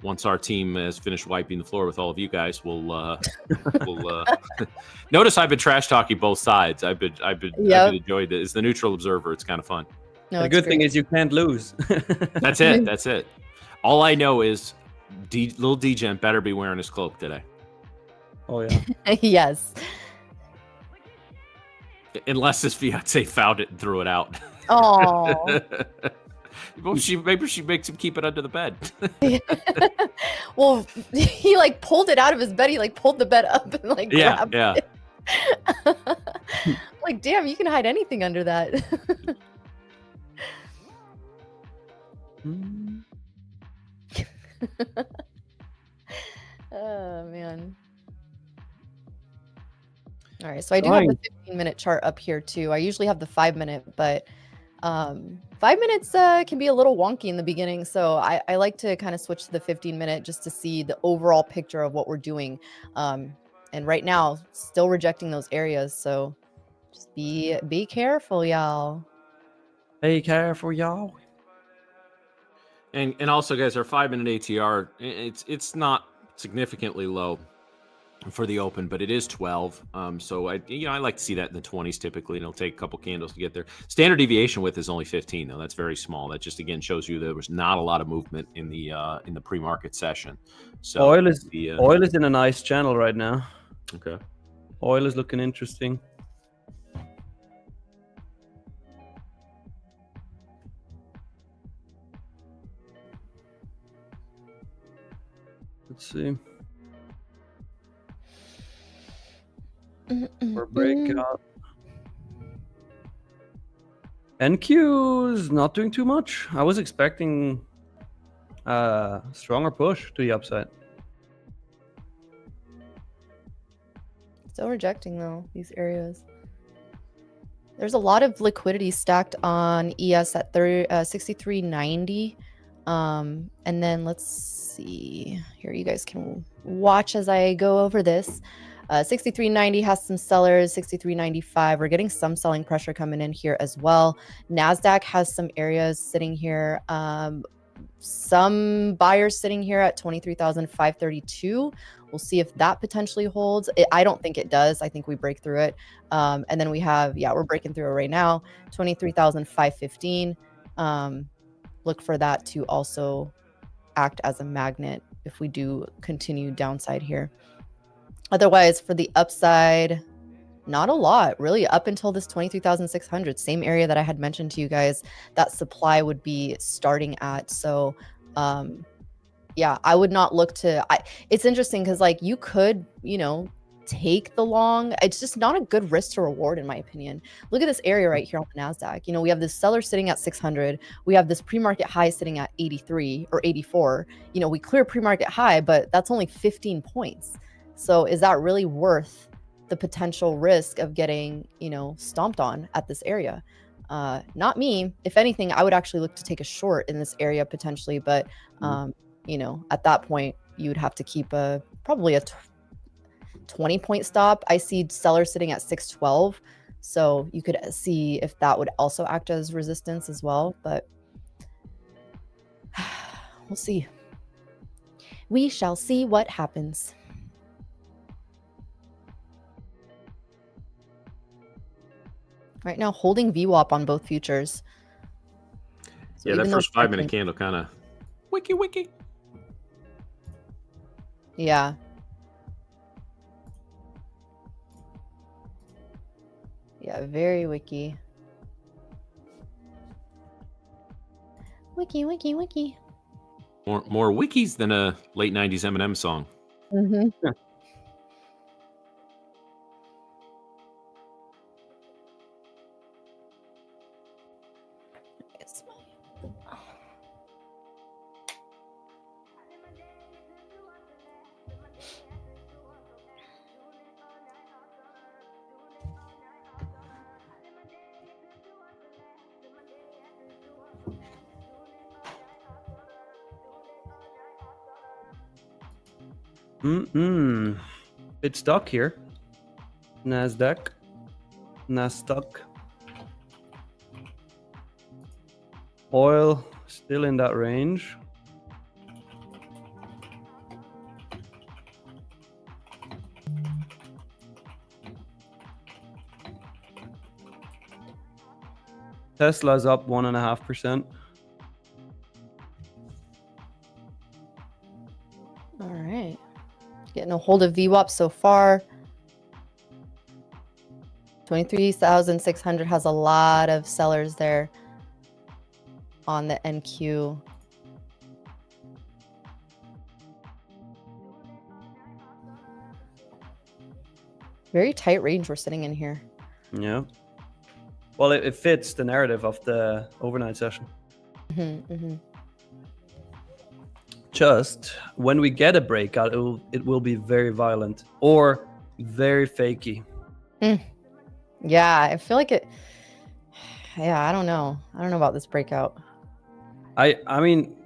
once our team has finished wiping the floor with all of you guys, we'll notice I've been trash talking both sides. I've been enjoying it. As the neutral observer, it's kind of fun. No, the good thing is you can't lose. That's it. That's it. All I know is little DGen better be wearing his cloak today. Oh yeah. Yes. Unless his fiance found it and threw it out. Oh. Maybe she makes him keep it under the bed. Well, he like pulled it out of his bed. He like pulled the bed up and like grabbed it. Like, damn, you can hide anything under that. Oh man. All right, so I do have the 15-minute chart up here too. I usually have the 5-minute, but 5 minutes can be a little wonky in the beginning, so I like to kind of switch to the 15-minute just to see the overall picture of what we're doing. And right now, still rejecting those areas, so just be careful, y'all. Be careful, y'all. And also, guys, our 5-minute ATR, it's not significantly low for the open, but it is 12. So I like to see that in the 20s typically, and it'll take a couple candles to get there. Standard deviation width is only 15, though. That's very small. That just again shows you there was not a lot of movement in the pre-market session. So oil is in a nice channel right now. Okay. Oil is looking interesting. Let's see. For breakout. NQ's not doing too much. I was expecting a stronger push to the upside. Still rejecting though these areas. There's a lot of liquidity stacked on ES at 63.90. And then let's see here. You guys can watch as I go over this. 63.90 has some sellers. 63.95. We're getting some selling pressure coming in here as well. NASDAQ has some areas sitting here. Some buyers sitting here at 23,532. We'll see if that potentially holds. I don't think it does. I think we break through it. And then we have, we're breaking through it right now. 23,515. Look for that to also act as a magnet if we do continue downside here. Otherwise, for the upside, not a lot really up until this 23,600, same area that I had mentioned to you guys that supply would be starting at. So I would not look to, it's interesting because like you could, take the long. It's just not a good risk to reward in my opinion. Look at this area right here on the NASDAQ. We have this seller sitting at 600. We have this pre-market high sitting at 83 or 84. We clear pre-market high, but that's only 15 points. So is that really worth the potential risk of getting, stomped on at this area? Not me. If anything, I would actually look to take a short in this area potentially. But, at that point, you would have to keep probably a 20-point stop. I see sellers sitting at 612. So you could see if that would also act as resistance as well. But we'll see. We shall see what happens. Right now, holding VWAP on both futures. So that first 5-minute candle kind of wiki. Yeah. Yeah, very wiki. Wiki. More wikis than a late 90s Eminem song. Mm-hmm. Yeah. Bit stuck here. NASDAQ. Oil still in that range. Tesla's up 1.5%. All right. Getting a hold of VWAP so far. 23,600 has a lot of sellers there on the NQ. Very tight range we're sitting in here. Yeah. Well, it fits the narrative of the overnight session. Just when we get a breakout, it will be very violent or very fakey. Yeah, I feel like Yeah, I don't know. I don't know about this breakout. I mean,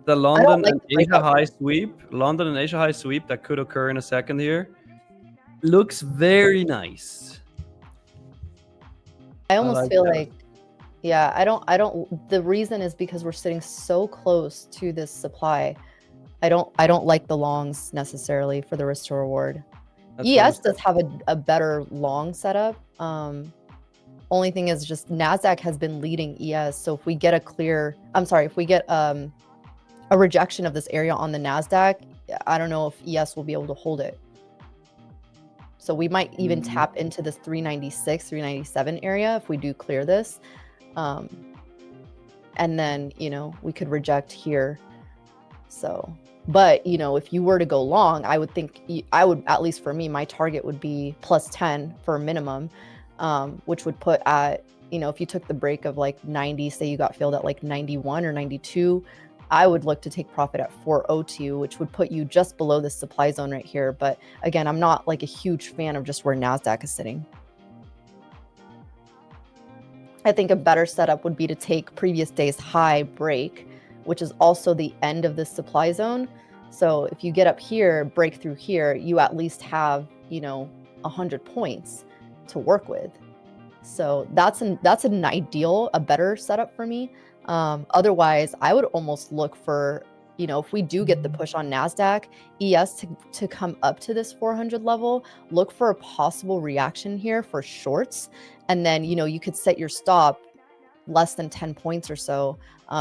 the London and Asia high sweep that could occur in a second here looks very nice. I almost like feel that. like, yeah, I don't, the reason is because we're sitting so close to this supply. I don't like the longs necessarily for the risk to reward. That's ES what does have a better long setup. Only thing is just NASDAQ has been leading ES. So if we get if we get a rejection of this area on the NASDAQ, I don't know if ES will be able to hold it. So we might even tap into this 396, 397 area if we do clear this. And then, you know, we could reject here. So, but, you know, if you were to go long, I would think, at least for me, my target would be plus 10 for a minimum, which would put at, you know, if you took the break of like 90, say you got filled at like 91 or 92, I would look to take profit at 402, which would put you just below the supply zone right here. But again, I'm not like a huge fan of just where NASDAQ is sitting. I think a better setup would be to take previous day's high break, which is also the end of this supply zone. So if you get up here, break through here, you at least have, you know, 100 points to work with. So that's an ideal, a better setup for me. Otherwise, I would almost look for, you know, if we do get the push on NASDAQ, ES to come up to this 400 level, look for a possible reaction here for shorts. And then, you know, you could set your stop less than 10 points or so,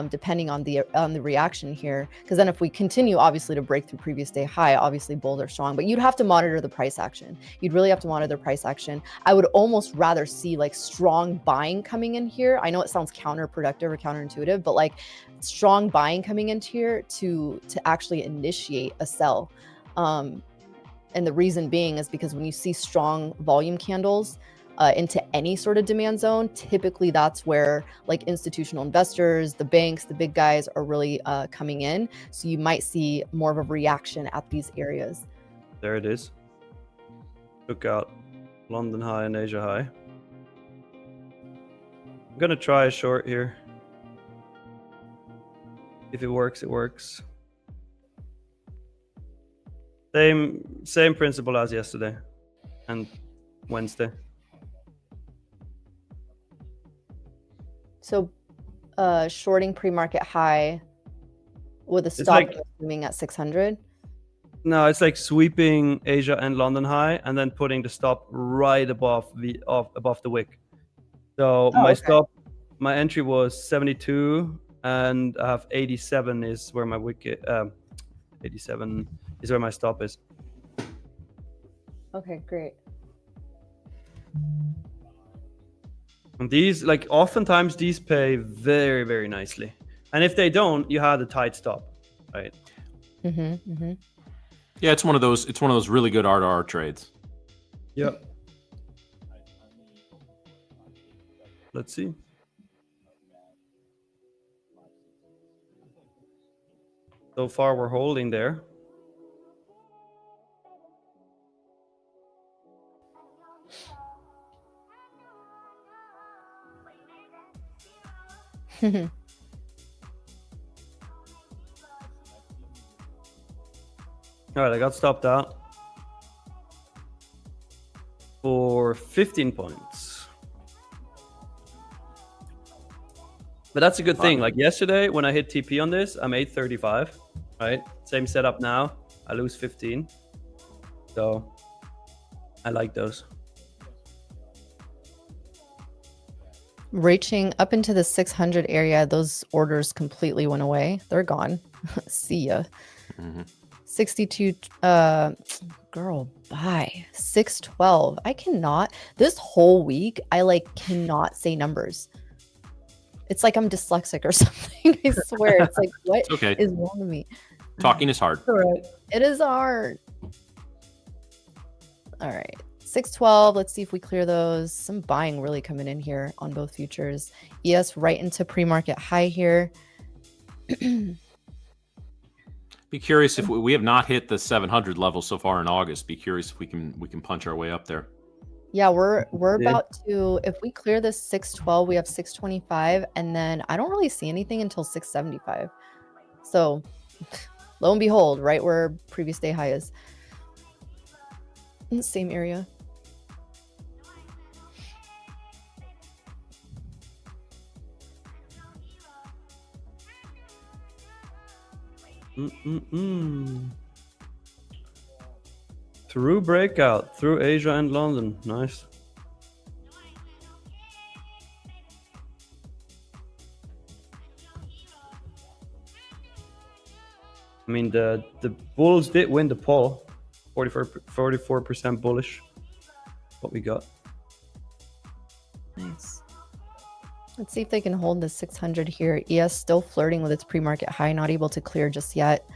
depending on the reaction here. Because then if we continue, obviously, to break through previous day high, obviously bulls are strong, but you'd have to monitor the price action. You'd really have to monitor the price action. I would almost rather see like strong buying coming in here. I know it sounds counterproductive or counterintuitive, but like strong buying coming into here to actually initiate a sell. And the reason being is because when you see strong volume candles, into any sort of demand zone, typically that's where like institutional investors, the banks, the big guys are really coming in. So you might see more of a reaction at these areas. There it is. Look out. London high and Asia high. I'm gonna try a short here. If it works, it works. Same principle as yesterday and Wednesday. So shorting pre-market high with a stop like, assuming at 600. No, it's like sweeping Asia and London high and then putting the stop right above the wick. So my entry was 72 and I have 87 is where my wick 87 is where my stop is. Okay, great. And these, like, oftentimes these pay very, very nicely. And if they don't, you have a tight stop, right? Yeah, it's one of those really good R2R trades. Yep. Let's see. So far, we're holding there. All right, I got stopped out for 15 points. But that's a good thing. Like yesterday, when I hit TP on this, I made 35, right? Same setup now. I lose 15. So I like those. Reaching up into the 600 area, those orders completely went away. They're gone. See ya. 62, girl, bye. 612. I cannot, this whole week, I cannot say numbers. It's like I'm dyslexic or something. I swear. It's like, what is wrong with me? Talking is hard. All right. It is hard. All right. 612. Let's see if we clear those. Some buying really coming in here on both futures. ES right into pre-market high here. Be curious if we have not hit the 700 level so far in August. Be curious if we can punch our way up there. Yeah, we're about to, if we clear this 612, we have 625, and then I don't really see anything until 675. So lo and behold, right where previous day high is. In the same area. Through breakout, through Asia and London. Nice. I mean, the bulls did win the poll. 44% bullish. What we got. Nice. Let's see if they can hold the 600 here. ES still flirting with its pre-market high, not able to clear just yet.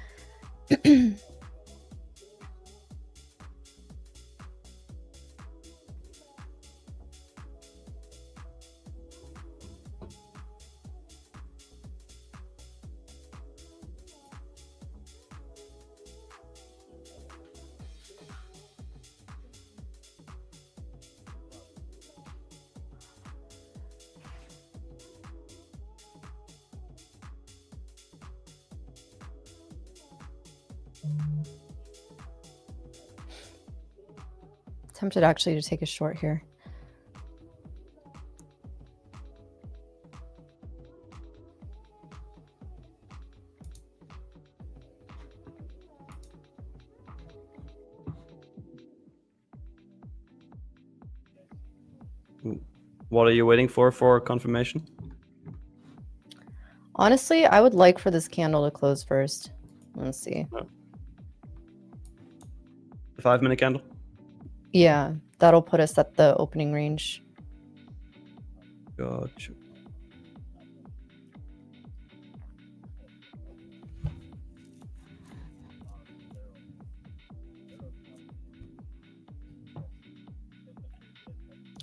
Tempted actually to take a short here. What are you waiting for confirmation? Honestly, I would like for this candle to close first. Let's see. The 5-minute candle? Yeah, that'll put us at the opening range. Gotcha.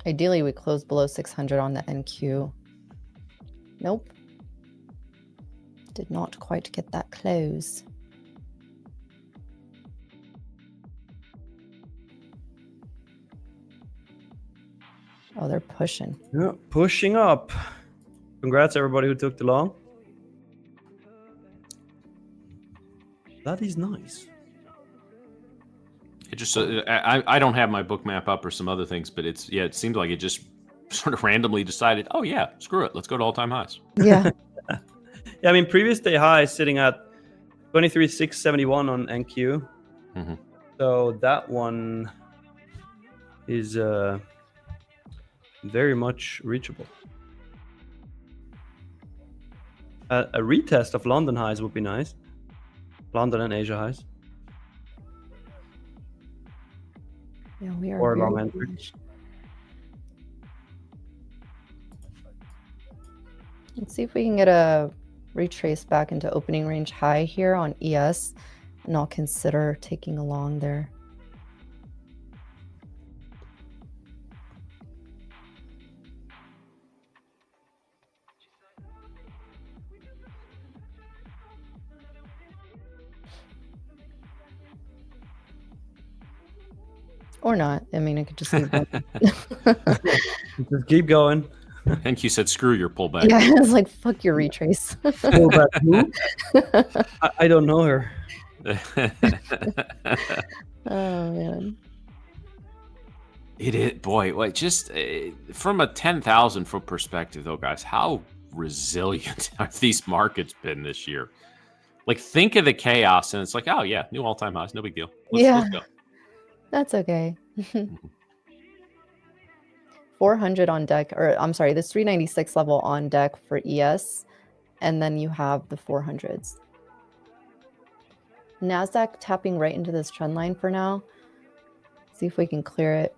Ideally, we close below 600 on the NQ. Nope. Did not quite get that close. Oh, they're pushing. Yeah, pushing up. Congrats, everybody who took the long. That is nice. It just I don't have my book map up or some other things, but it seemed like it just sort of randomly decided, oh yeah, screw it, let's go to all-time highs. Yeah. Yeah, I mean, previous day high is sitting at 23,671 on NQ. Mm-hmm. So that one is very much reachable. A retest of London highs would be nice. London and Asia highs. Yeah, we are. Or long entry. Let's see if we can get a retrace back into opening range high here on ES, and I'll consider taking a long there. Or not. I mean, I could just leave that. Just keep going. And you said, screw your pullback. Yeah, I was like, fuck your retrace. Pullback who? I don't know her. Oh, man. It is, boy, like just from a 10,000 foot perspective, though, guys, how resilient have these markets been this year? Like, think of the chaos, and it's like, oh, yeah, new all-time highs, no big deal. Let's go. That's okay. 400 on deck, or I'm sorry, this 396 level on deck for ES, and then you have the 400s. NASDAQ tapping right into this trend line for now. See if we can clear it.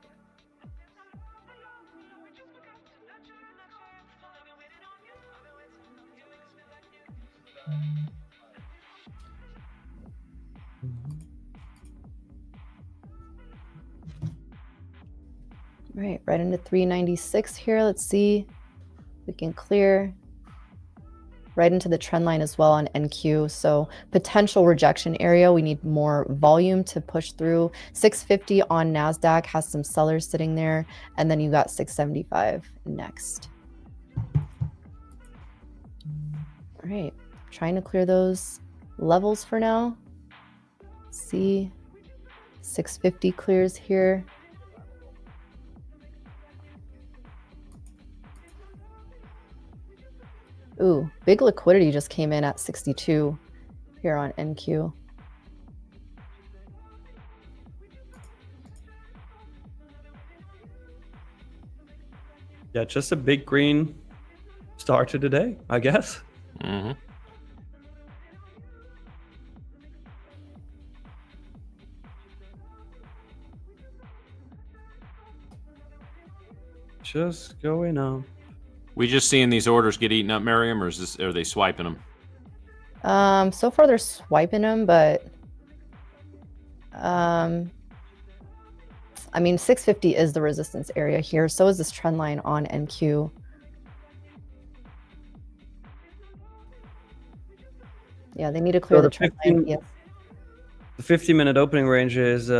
Right into 396 here. Let's see if we can clear. right into the trend line as well on NQ. So potential rejection area. We need more volume to push through. 650 on NASDAQ has some sellers sitting there. And then you got 675 next. All right, trying to clear those levels for now. See, 650 clears here. Ooh, big liquidity just came in at 62 here on NQ. Yeah, just a big green start to the day, I guess. Mm-hmm. Just going up. We just seeing these orders get eaten up, Miriam, or are they swiping them? So far they're swiping them, but I mean 650 is the resistance area here. So is this trend line on NQ. Yeah, they need to clear So the the trend line. 15 Yes. The 50-minute opening range is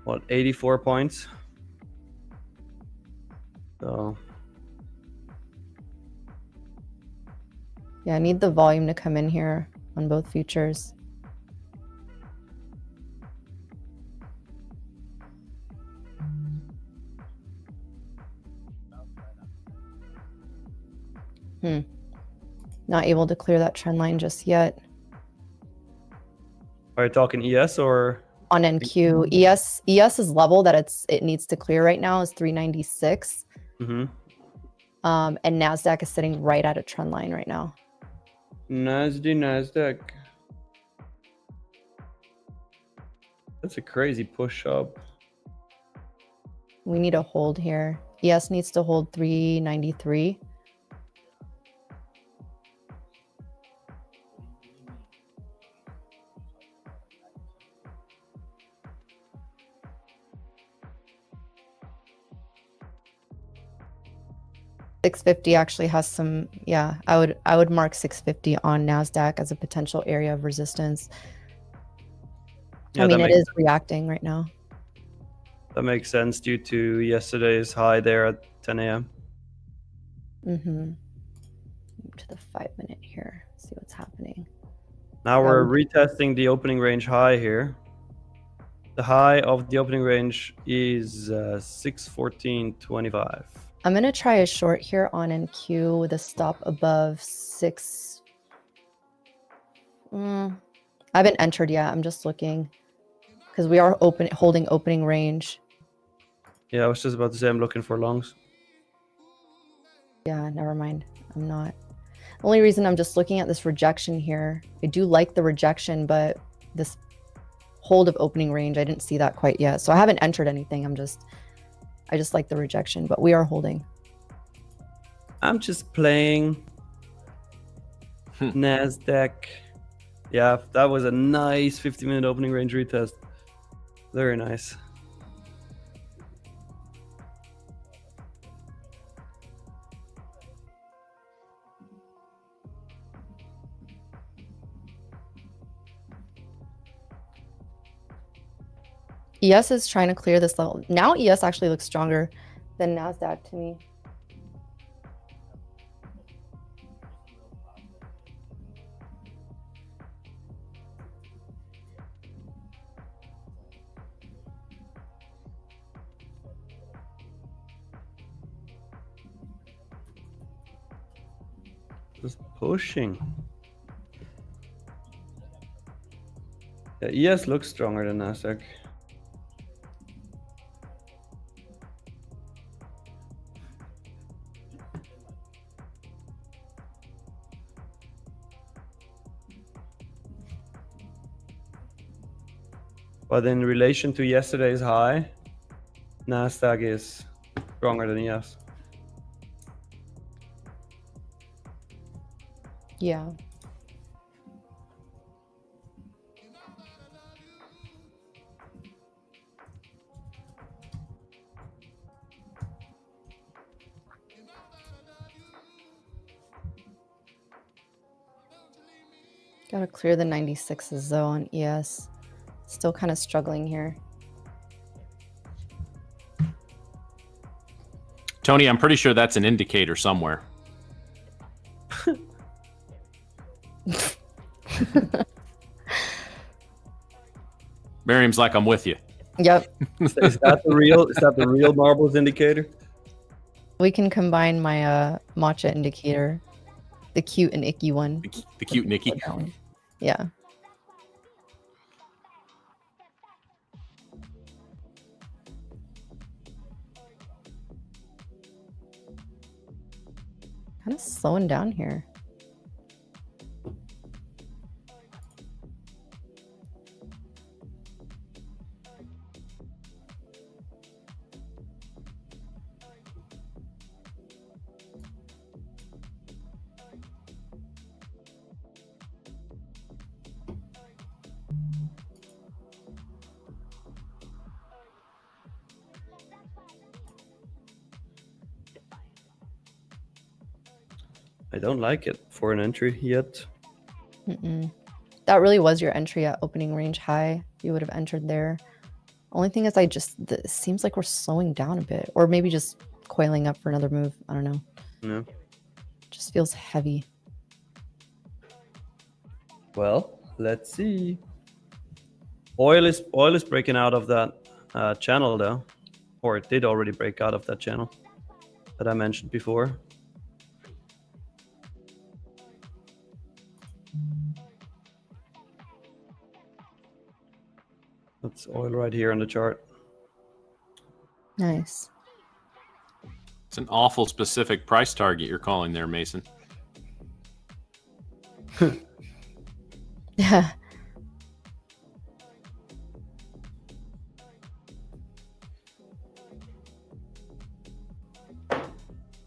what, 84 points. So Yeah, I need the volume to come in here on both futures. Not able to clear that trend line just yet. are you talking ES or On NQ, ES's level that it needs to clear right now is 396. and NASDAQ is sitting right at a trend line right now. NASDAQ? That's a crazy push up. We need a hold here. ES needs to hold 393. $650 actually has some, yeah, I would mark 650 on NASDAQ as a potential area of resistance. Yeah, I mean, it is sense. reacting right now. That makes sense due to yesterday's high there at 10 a.m. Move to the 5-minute here. See what's happening. Now we're retesting the opening range high here. The high of the opening range is 614.25. I'm going to try a short here on NQ with a stop above 6. I haven't entered yet. I'm just looking because we are holding opening range. Yeah, I was just about to say I'm looking for longs. Yeah, never mind. I'm not. Only reason I'm just looking at this rejection here. I do like the rejection, but this hold of opening range, I didn't see that quite yet. So I haven't entered anything. I just like the rejection, but we are holding. I'm just playing NASDAQ. Yeah, that was a nice 50-minute opening range retest. Very nice. ES is trying to clear this level. Now ES actually looks stronger than NASDAQ to me. Just pushing. Yeah, ES looks stronger than NASDAQ. But in relation to yesterday's high, NASDAQ is stronger than ES. Yeah. Gotta clear the 96s though on ES. Still kind of struggling here. Tony, I'm pretty sure that's an indicator somewhere. Miriam's like, I'm with you. Yep. Is that the real marbles indicator? We can combine my matcha indicator, the cute and icky one. The cute Nikki. That one. Yeah. Kind of slowing down here. I don't like it for an entry yet. That really was your entry at opening range high. You would have entered there. Only thing is, it seems like we're slowing down a bit, or maybe just coiling up for another move. I don't know. No. Just feels heavy. Well, let's see. Oil is breaking out of that channel though, or it did already break out of that channel that I mentioned before. That's oil right here on the chart. Nice. It's an awful specific price target you're calling there, Mason. Yeah.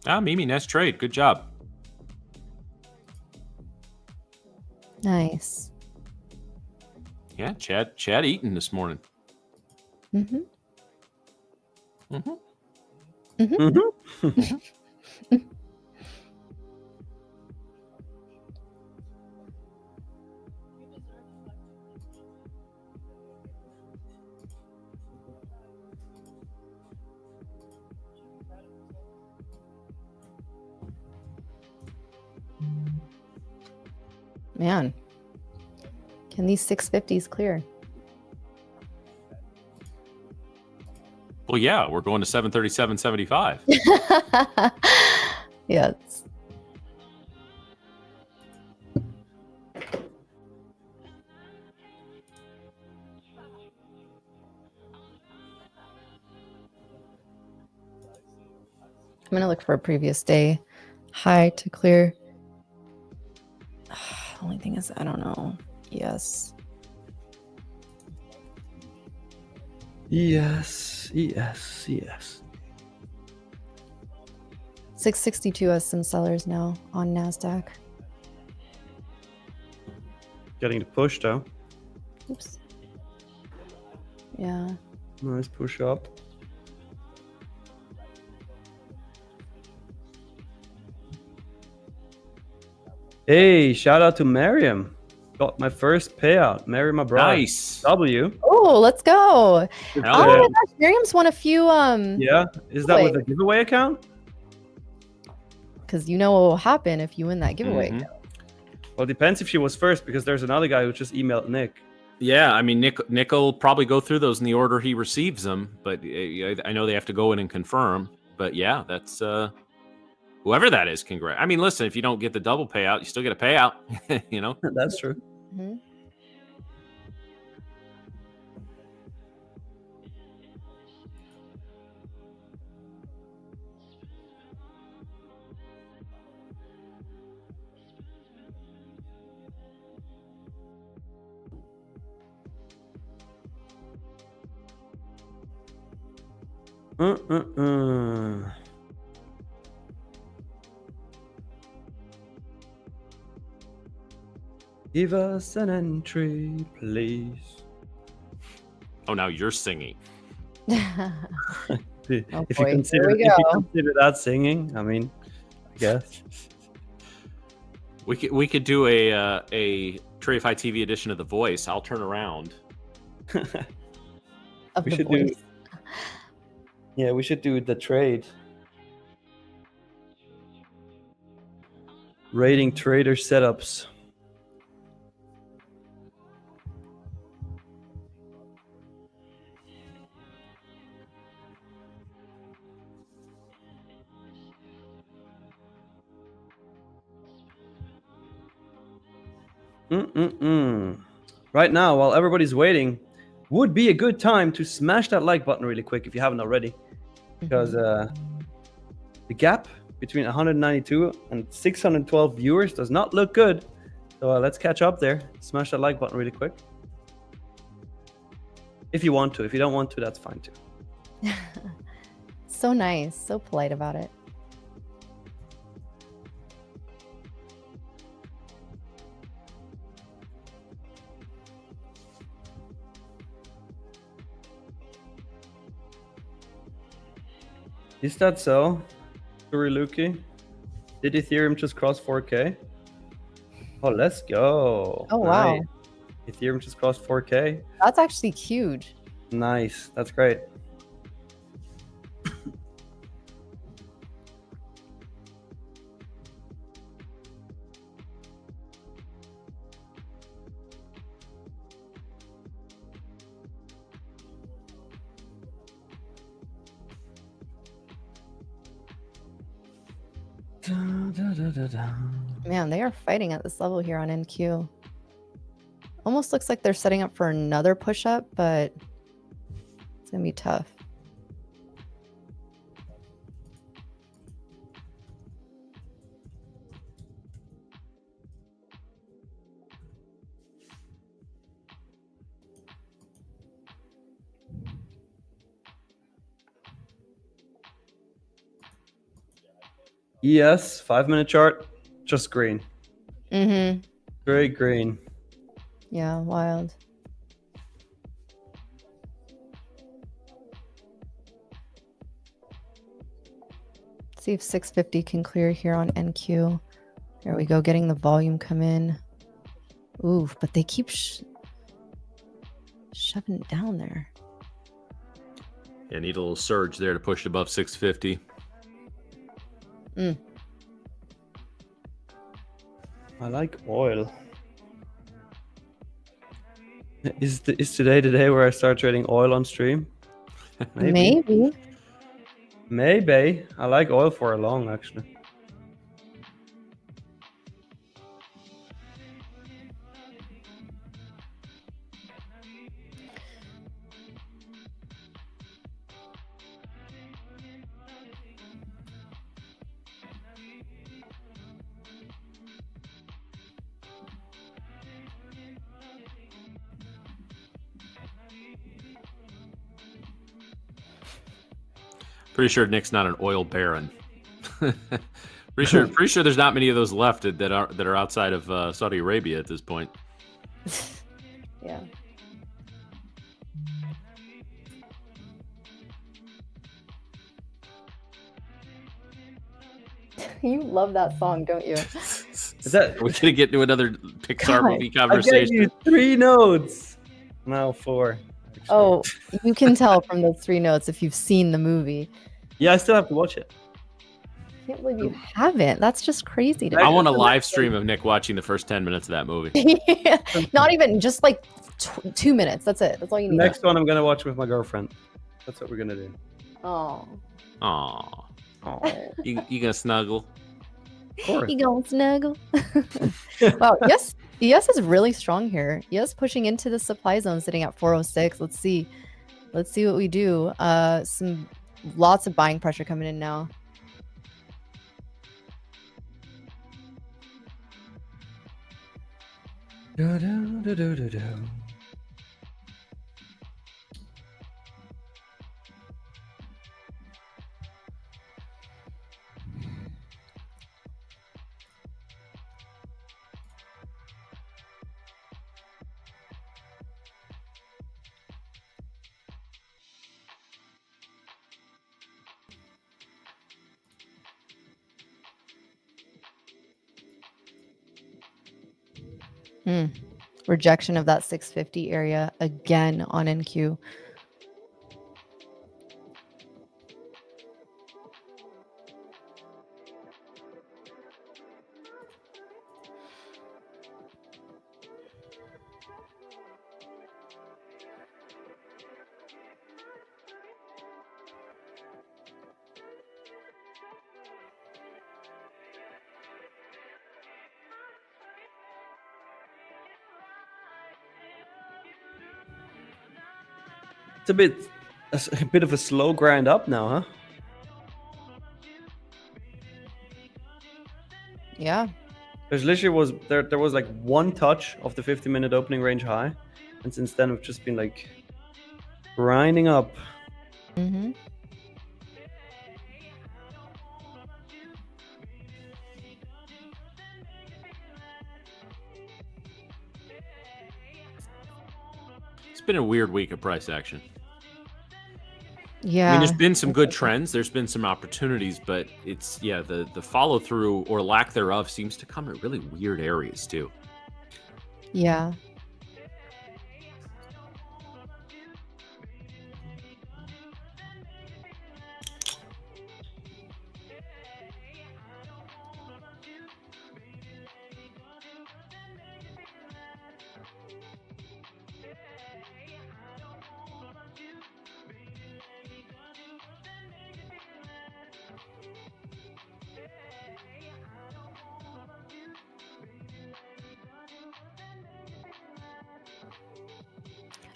Mimi, nice trade. Good job. Nice. Yeah, Chad eating this morning. Mm-hmm. Mm-hmm. Mm-hmm. Man, can these 650s clear? Well, yeah, we're going to 737.75. Yes. I'm gonna look for a previous day high to clear. The only thing is, I don't know. Yes. Yes. 662 has some sellers now on NASDAQ. Getting the push though. Oops. Yeah. Nice push up. Hey, shout out to Miriam. Got my first payout. Miriam, my bride. Nice. W. Oh, let's go. Good Hell Oh payout. my gosh, Miriam's won a few Yeah. Is that with the giveaway account? because you know what will happen if you win that giveaway. Mhm. Well, it depends if she was first, because there's another guy who just emailed Nick. Yeah, I mean, Nick will probably go through those in the order he receives them, but I know they have to go in and confirm. But yeah, that's whoever that is. Congrats. I mean, listen, if you don't get the double payout, you still get a payout. You know. That's true. Mhm. Give us an entry, please. Oh, now you're singing. If you boy, consider, here we if you go. consider that singing, I mean, I guess. We could do a Tradeify TV edition of The Voice. I'll turn around. Of We the should voice. Yeah, we should do the trade. Rating trader setups. Right now, while everybody's waiting, would be a good time to smash that like button really quick if you haven't already, because the gap between 192 and 612 viewers does not look good. So let's catch up there. Smash that like button really quick. If you want to. If you don't want to, that's fine too. So nice, so polite about it. Is that so? Turiluki? Did Ethereum just cross 4K? Oh, let's go. Oh, wow. Nice. Ethereum just crossed 4K. That's actually huge. Nice. That's great. Man, they are fighting at this level here on NQ. Almost looks like they're setting up for another push-up, but it's going to be tough. Yes, 5-minute chart, just green. Mm-hmm. Great green. Yeah, wild. See if 650 can clear here on NQ. There we go, getting the volume come in. Ooh, but they keep shoving it down there. Yeah, need a little surge there to push it above 650. I like oil. Is today the day where I start trading oil on stream? Maybe. Maybe. I like oil for a long, actually. Pretty sure Nick's not an oil baron. pretty sure there's not many of those left that are outside of Saudi Arabia at this point. Yeah. You love that song, don't you? We're gonna get into another Pixar movie I conversation. gave you 3 nodes. Now 4. Actually. Oh, you can tell from those 3 notes if you've seen the movie. Yeah, I still have to watch it. I can't believe you haven't. That's just crazy to I me. want a live stream of Nick watching the first 10 minutes of that movie. Not even, just like 2 minutes. That's it. That's all you The need. next one I'm gonna watch with my girlfriend. That's what we're gonna do. Oh. Aw. You gonna snuggle? Of course. You gonna snuggle? Wow. Yes. ES is really strong here. ES pushing into the supply zone, sitting at 406. Let's see what we do. Lots of buying pressure coming in now. Rejection of that 650 area again on NQ. It's a bit of a slow grind up now, huh? Yeah. There's literally there was like one touch of the 50-minute opening range high, and since then we've just been like grinding up. Mm-hmm. It's been a weird week of price action. Yeah. I mean, there's been some good trends. There's been some opportunities, but it's, yeah, the follow through or lack thereof seems to come at really weird areas too. Yeah.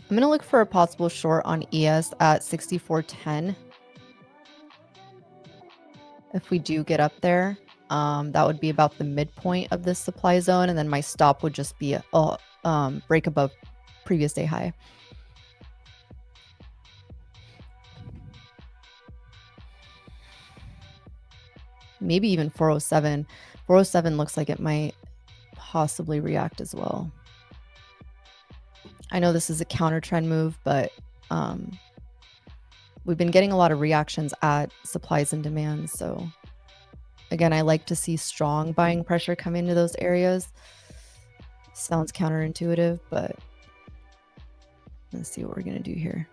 I'm going to look for a possible short on ES at 64.10. If we do get up there, that would be about the midpoint of this supply zone. And then my stop would just be a break above previous day high. Maybe even 407. 407 looks like it might possibly react as well. I know this is a counter trend move, but we've been getting a lot of reactions at supplies and demands. So again, I like to see strong buying pressure come into those areas. Sounds counterintuitive, but let's see what we're going to do here.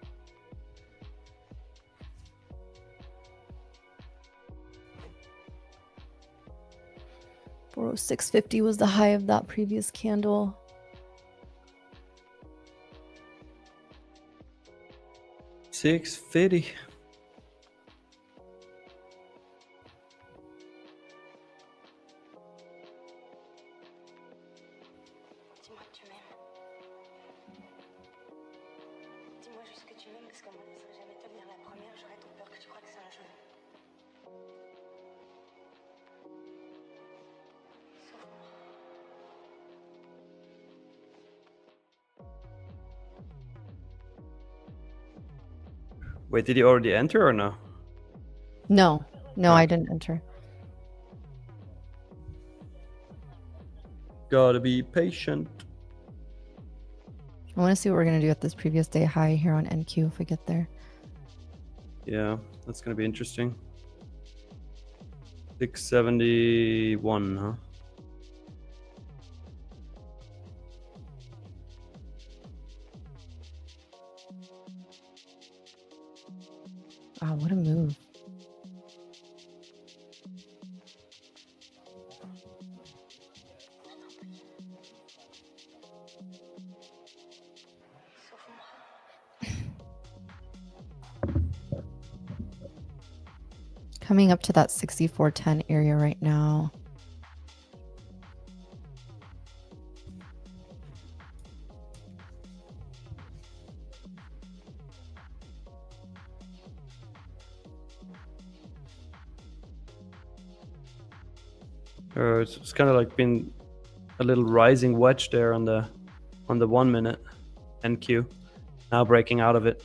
$406.50 was the high of that previous candle. $650. Dis-moi que tu m'aimes. Dis-moi juste que tu m'aimes parce que moi je ne serai jamais te venir la première, j'aurais trop peur que tu crois que c'est un jeu. Sauve-moi. Wait, did he already enter or no? No, I didn't enter. Gotta be patient. I want to see what we're going to do at this previous day high here on NQ if we get there. Yeah, that's gonna be interesting. 671, huh? Wow, what a move. Coming up to that 64.10 area right now. It's kind of like been a little rising wedge there on the 1 minute NQ. Now breaking out of it.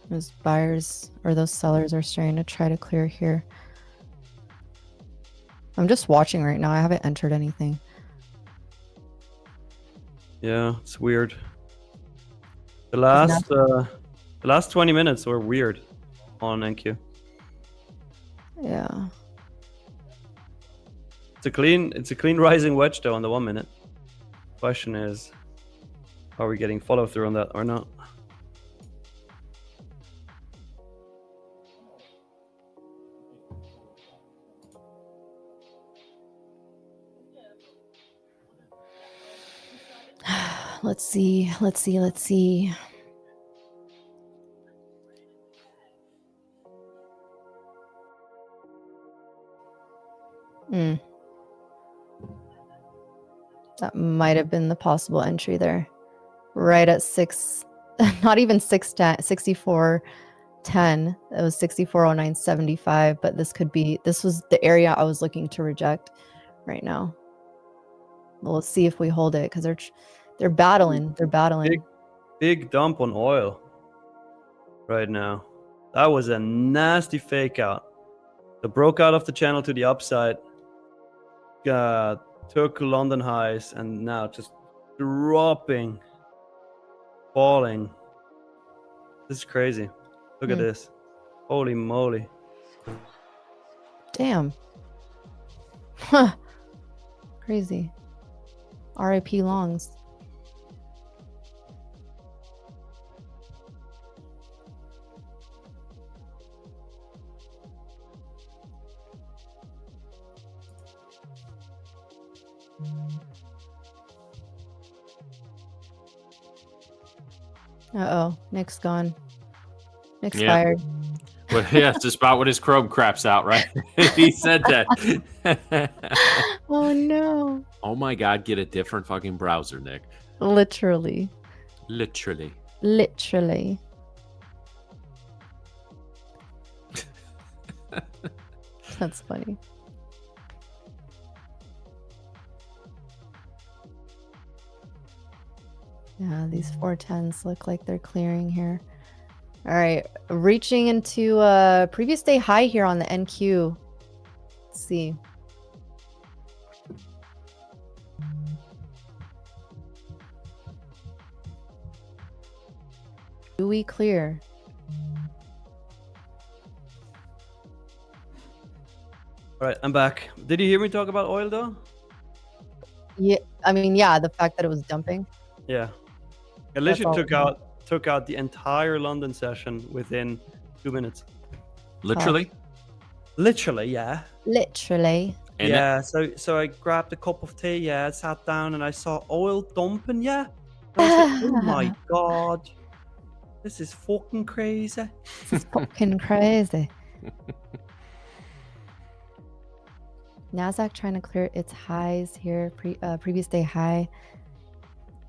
Those buyers or those sellers are starting to try to clear here. I'm just watching right now. I haven't entered anything. Yeah, it's weird. The last 20 minutes were weird. on NQ. Yeah. It's a clean rising wedge though on the 1 minute. Question is, are we getting follow through on that or not? Let's see. That might have been the possible entry there. Right at 6, not even 610, 64.10. It was 64.09.75, but this was the area I was looking to reject right now. Well, let's see if we hold it because they're battling. They're battling. Big dump on oil right now. That was a nasty fake out. So broke out of the channel to the upside. Took London highs and now just dropping, falling. This is crazy. Look at this. Holy moly. Damn. Huh. Crazy. RIP longs. Uh-oh, Nick's gone. Nick's fired. Well, yeah, it's just about when his Chrome craps out, right? He said that. Oh no. Oh my God, get a different fucking browser, Nick. Literally. That's funny. Yeah, these 410s look like they're clearing here. All right, reaching into a previous day high here on the NQ. Let's see. Do we clear? All right, I'm back. Did you hear me talk about oil though? Yeah, I mean, yeah, the fact that it was dumping. Yeah. It literally all. took out the entire London session within 2 minutes. Literally? Literally, yeah. Literally. And yeah, so I grabbed a cup of tea, yeah, sat down and I saw oil dumping, yeah. I was like, oh my God. This is fucking crazy. This is fucking crazy. Nasdaq trying to clear its highs here, previous day high.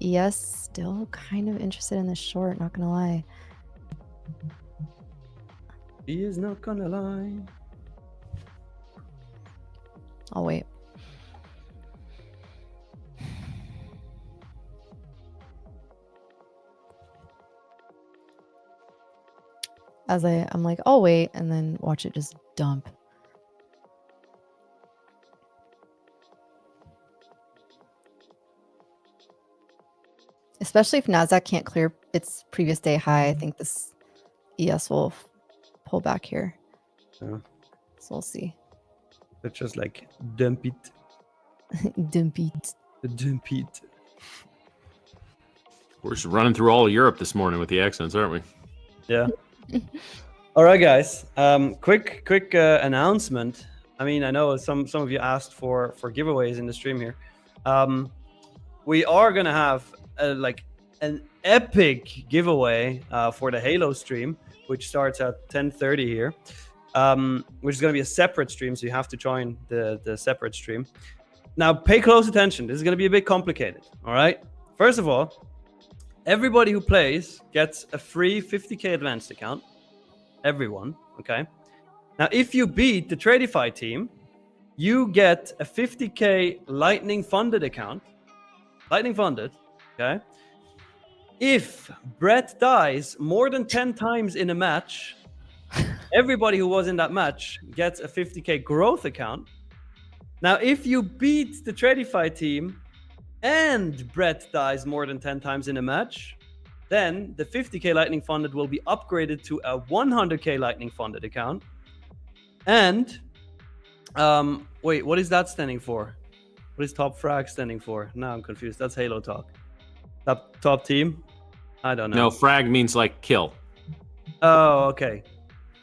Yes, still kind of interested in the short, not gonna lie. He is not gonna lie. I'll wait. I'm like, I'll wait and then watch it just dump. Especially if Nasdaq can't clear its previous day high, I think this ES will pull back here. Yeah. So we'll see. It's just like dump it. Dump it. Dump it. we're just running through all of Europe this morning with the accents, aren't we? Yeah. All right, guys. Quick announcement. I mean, I know some of you asked for giveaways in the stream here. We are gonna have an epic giveaway for the Halo stream, which starts at 10:30 here, which is going to be a separate stream, so you have to join the separate stream. Now, pay close attention. This is going to be a bit complicated, all right? First of all, everybody who plays gets a free 50k advanced account. Everyone, okay? Now, if you beat the Tradeify team, you get a 50k Lightning funded account. Lightning funded, okay? If Brett dies more than 10 times in a match, everybody who was in that match gets a 50k growth account. Now, if you beat the Tradeify team and Brett dies more than 10 times in a match, then the 50K Lightning funded will be upgraded to a 100K Lightning funded account. And wait, what is that standing for? What is Top Frag standing for? Now I'm confused. That's Halo talk. Top team? I don't know. No, frag means like kill. Oh, okay.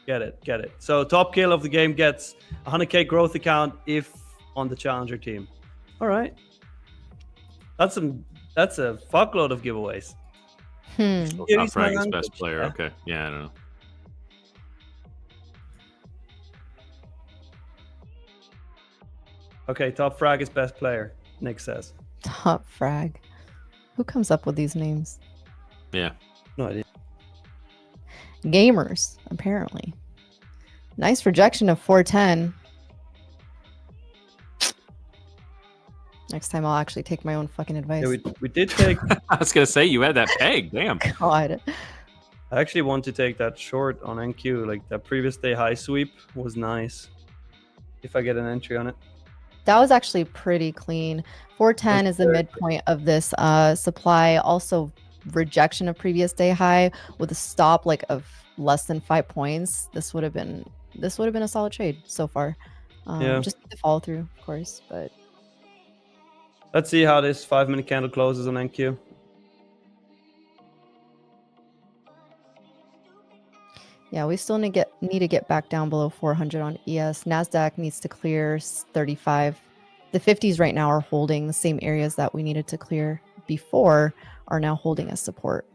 Get it. So top kill of the game gets 100K growth account if on the challenger team. All right. That's a fuckload of giveaways. So Yeah, top he's my frag is best language. player. Yeah. Okay. Yeah, I don't know. Okay, top frag is best player, Nick says. Top frag. Who comes up with these names? Yeah. No idea. Gamers, apparently. Nice rejection of 410. Next time I'll actually take my own fucking advice. Yeah, we did take. I was gonna say you had that peg. Damn. God. I actually want to take that short on NQ. Like that previous day high sweep was nice. If I get an entry on it. That was actually pretty clean. 410 is the Okay. midpoint of this supply. Also, rejection of previous day high with a stop like of less than 5 points. This would have been a solid trade so far. Yeah. Just the follow through, of course, but Let's see how this 5-minute candle closes on NQ. yeah, we still need to get back down below 400 on ES. Nasdaq needs to clear 35. The 50s right now are holding the same areas that we needed to clear before are now holding as support.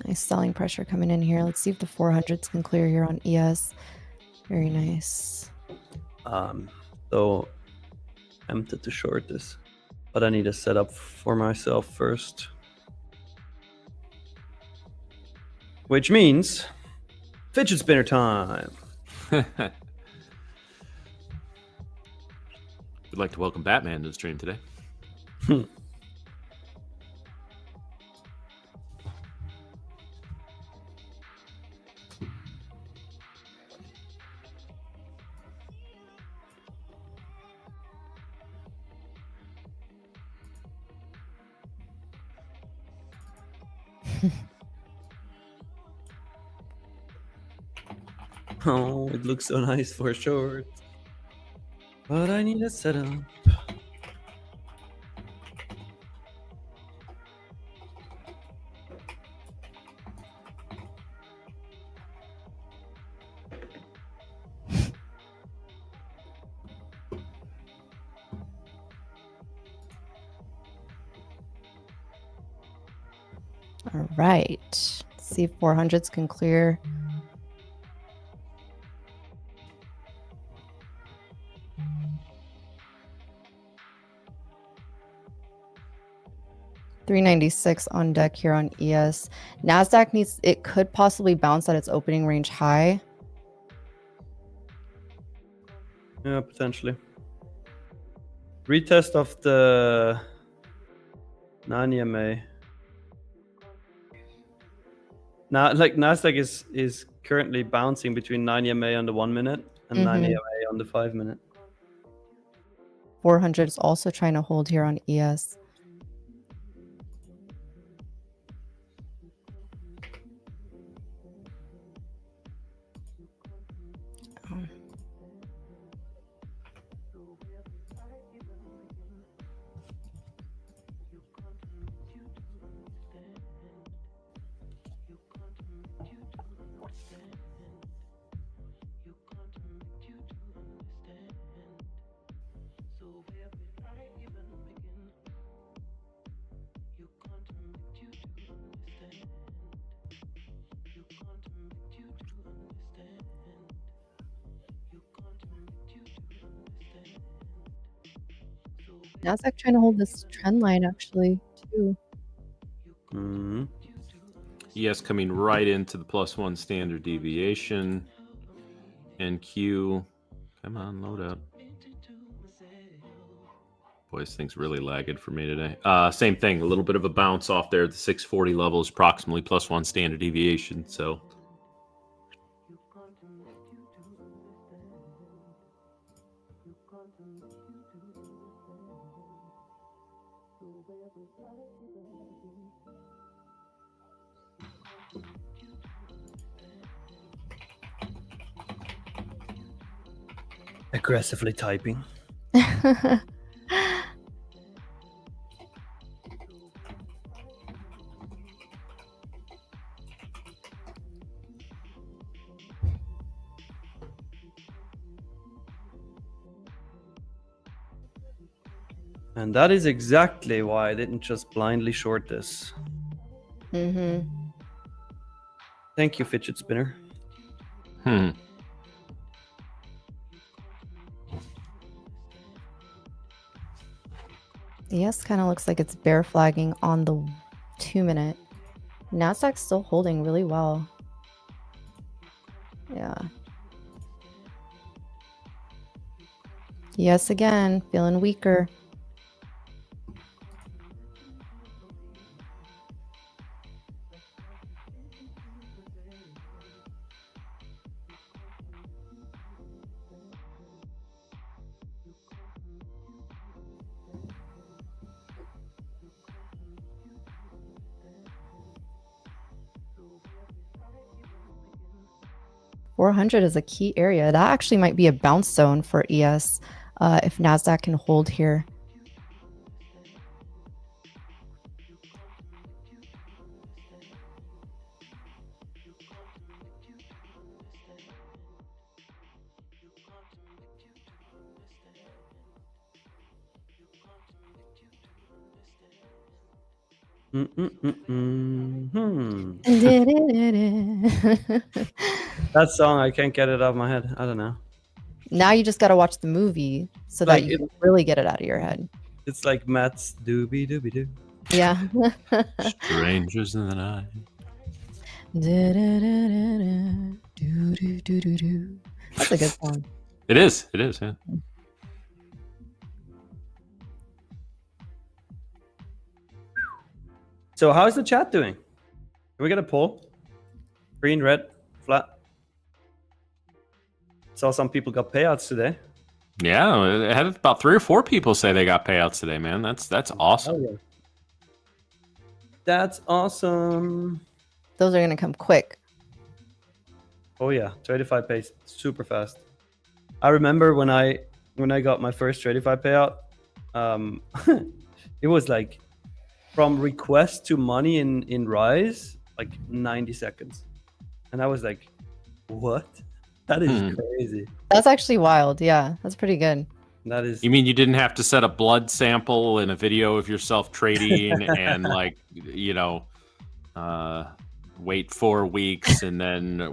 Nice selling pressure coming in here. Let's see if the 400s can clear here on ES. Very nice. So tempted to short this, but I need a setup for myself first. Which means fidget spinner time. We'd like to welcome Batman to the stream today. Oh, it looks so nice for short. But I need a setup. All right. Let's see if 400s can clear. $396 on deck here on ES. Nasdaq it could possibly bounce at its opening range high. Yeah, potentially. Retest of the 9 EMA. Now, like Nasdaq is currently bouncing between 9 EMA on the 1 minute and 9 EMA on the 5 minute. 400 is also trying to hold here on ES. Nasdaq trying to hold this trend line actually too. Mm-hmm. ES coming right into the +1 standard deviation. NQ, come on, load up. Boy, this thing's really lagging for me today. Same thing, a little bit of a bounce off there. The 640 level is approximately +1 standard deviation. So Aggressively typing. And that is exactly why I didn't just blindly short this. Mm-hmm. Thank you, fidget spinner. Yes, kind of looks like it's bear flagging on the 2-minute. Nasdaq's still holding really well. Yeah. Yes, again, feeling weaker. $400 is a key area. That actually might be a bounce zone for ES if Nasdaq can hold here. That song, I can't get it out of my head. I don't know. Now you just got to watch the movie so Like that you can really get it out of your head. It's like Matt's doobie doobie doo. Yeah. Strangers in the night. That's a good song. It is. It is. Yeah. So how's the chat doing? Can we get a poll? Green, red, flat. Saw some people got payouts today. Yeah, I had about 3 or 4 people say they got payouts today, man. That's awesome. Oh, yeah. That's awesome. Those are going to come quick. Oh yeah, Tradeify pays super fast. I remember when I got my first Tradeify payout, it was like from request to money in Rise, like 90 seconds. And I was like, what? That is crazy. That's actually wild. Yeah, that's pretty good. That is. You mean you didn't have to set a blood sample and a video of yourself trading and like, you know, wait 4 weeks and then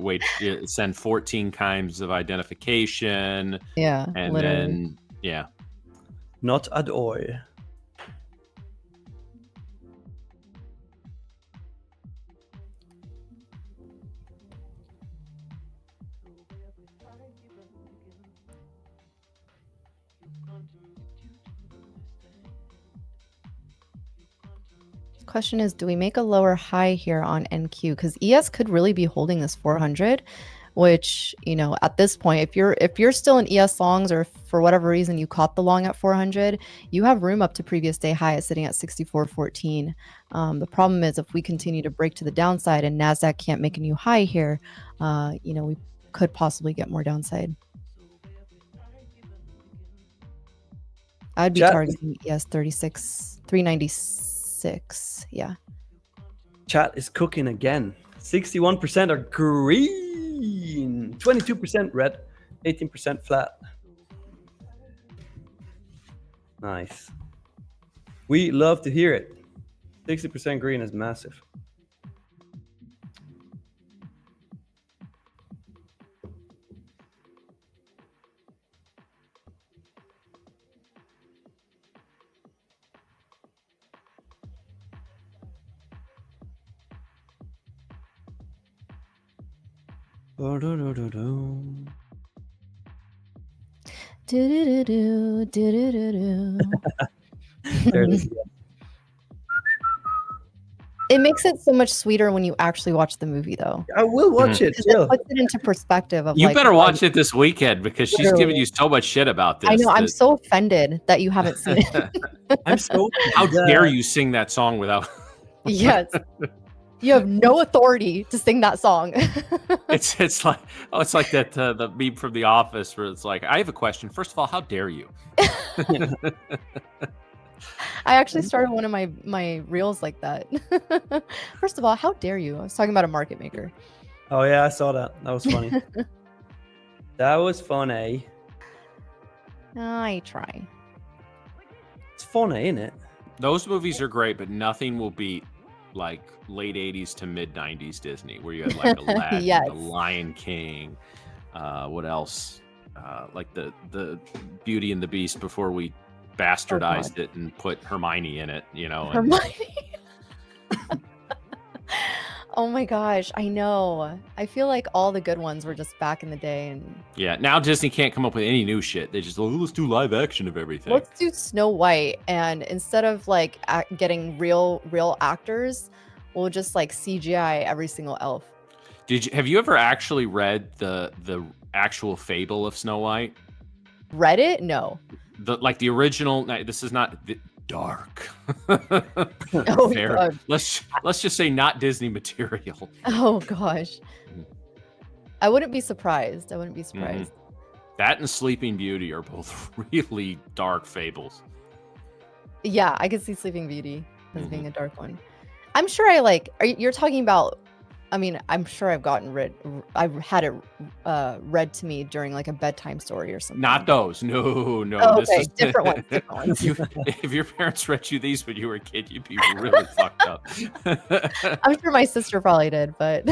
send 14 times of identification. Yeah, and literally. then yeah. Not at all. Question is, do we make a lower high here on NQ? Because ES could really be holding this 400, which, you know, at this point, if you're still in ES longs or for whatever reason you caught the long at 400, you have room up to previous day high sitting at 64.14. The problem is if we continue to break to the downside and Nasdaq can't make a new high here, you know, we could possibly get more downside. I'd be targeting ES 396. Yeah. Chat is cooking again. 61% are green, 22% red, 18% flat. Nice. We love to hear it. 60% green is massive. There it is. It makes it so much sweeter when you actually watch the movie, though. I will watch it. Because Chill. it puts it into perspective of You like, better why- watch it this weekend because she's giving you so much shit about this. I know. I'm that- so offended that you haven't seen it. I'm so. How dare you sing that song without? Yes. You have no authority to sing that song. It's like that the meme from The Office where it's like, I have a question. First of all, how dare you? I actually started one of my reels like that. First of all, how dare you? I was talking about a market maker. Oh yeah, I saw that. That was funny. That was funny. I try. It's funny, ain't it? Those movies are great, but nothing will beat like late 80s to mid 90s Disney, where you had like Aladdin, Yes. The Lion King, what else? Like the Beauty and the Beast before we bastardized it and put Hermione in it, you know. And Hermione. Oh my gosh, I know. I feel like all the good ones were just back in the day, and yeah, now Disney can't come up with any new shit. They just, let's do live action of everything. let's do Snow White, and instead of like getting real actors, we'll just like CGI every single elf. Have you ever actually read the actual fable of Snow White? Read it? No. The original. This is not dark. Oh Fair. God. Let's just say not Disney material. Oh gosh. I wouldn't be surprised. That and Sleeping Beauty are both really dark fables. Yeah, I could see Sleeping Beauty as being a dark one. I'm sure I like. You're talking about? I mean, I'm sure I've I've had it read to me during like a bedtime story or something. Not those. No. Oh, okay, different ones. If your parents read you these when you were a kid, you'd be really fucked up. I'm sure my sister probably did, but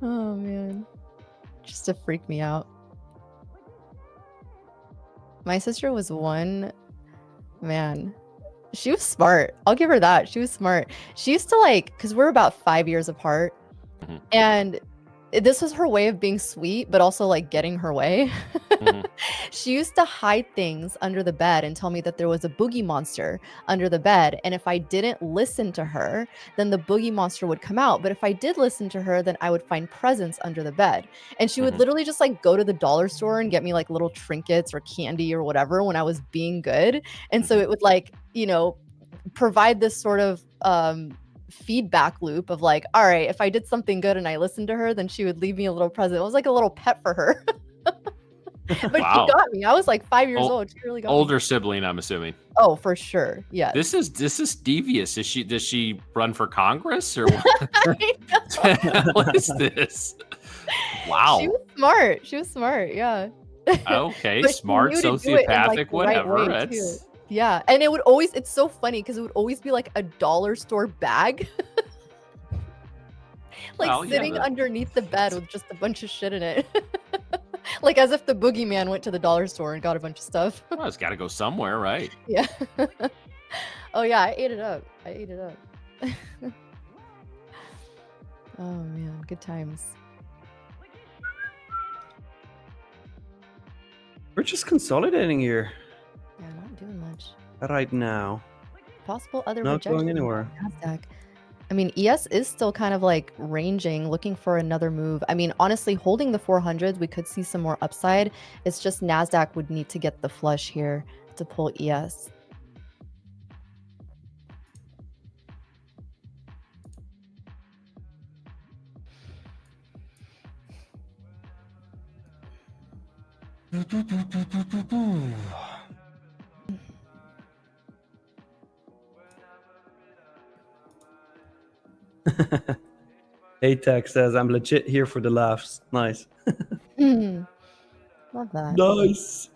oh man, just to freak me out. My sister was one, man. She was smart. I'll give her that. She was smart. She used to like, because we're about 5 years apart, and this was her way of being sweet, but also like getting her way. She used to hide things under the bed and tell me that there was a boogie monster under the bed. And if I didn't listen to her, then the boogie monster would come out. But if I did listen to her, then I would find presents under the bed. And she would literally just like go to the dollar store and get me like little trinkets or candy or whatever when I was being good. And so it would like, you know, provide this sort of feedback loop of like, all right, if I did something good and I listened to her, then she would leave me a little present. It was like a little pet for her. But Wow. she got me. I was like 5 years old. She really got Older me. sibling, I'm assuming. Oh, for sure. Yeah. This is devious. Does she run for Congress or what? What is this? Wow. She was smart. Yeah. Okay, But she smart, knew to do it in, like, sociopathic, the right whatever. way, That's too. Yeah. And it would always, it's so funny because it would always be like a dollar store bag. Like Well, yeah, sitting underneath the bed with just a bunch of shit in it. Like as if the boogeyman went to the dollar store and got a bunch of stuff. well, it's got to go somewhere, right? Yeah. Oh yeah, I ate it up. Oh man, good times. We're just consolidating here Yeah, not doing much. right now. Possible other Not rejection going anywhere. on NASDAQ. I mean, ES is still kind of like ranging, looking for another move. I mean, honestly, holding the 400s, we could see some more upside. It's just NASDAQ would need to get the flush here to pull ES. ATEX says, I'm legit here for the laughs. Nice. Love that. Nice.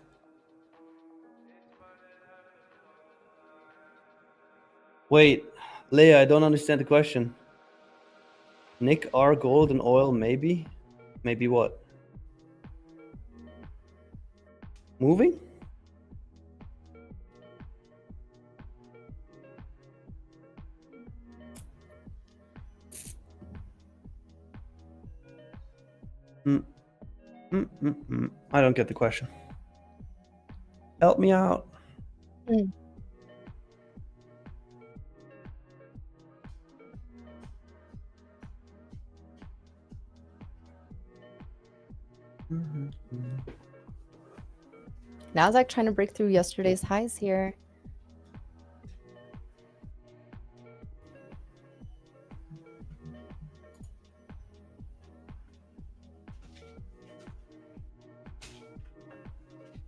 Wait, Leah, I don't understand the question. Nick R. Gold and oil, maybe? Maybe what? Moving? I don't get the question. Help me out. Nasdaq trying to break through yesterday's highs here.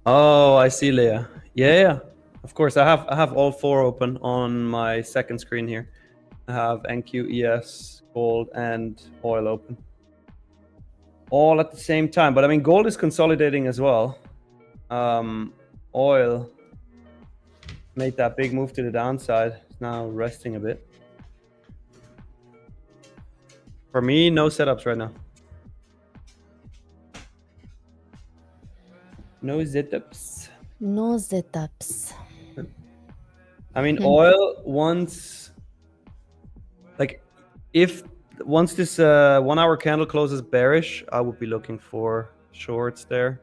Oh, I see, Leah. Yeah. Of course, I have all four open on my second screen here. I have NQ, ES, gold, and oil open. All at the same time. But I mean, gold is consolidating as well. Oil made that big move to the downside. It's now resting a bit. For me, no setups right now. No setups. No setups. I mean, oil once this 1 hour candle closes bearish, I would be looking for shorts there.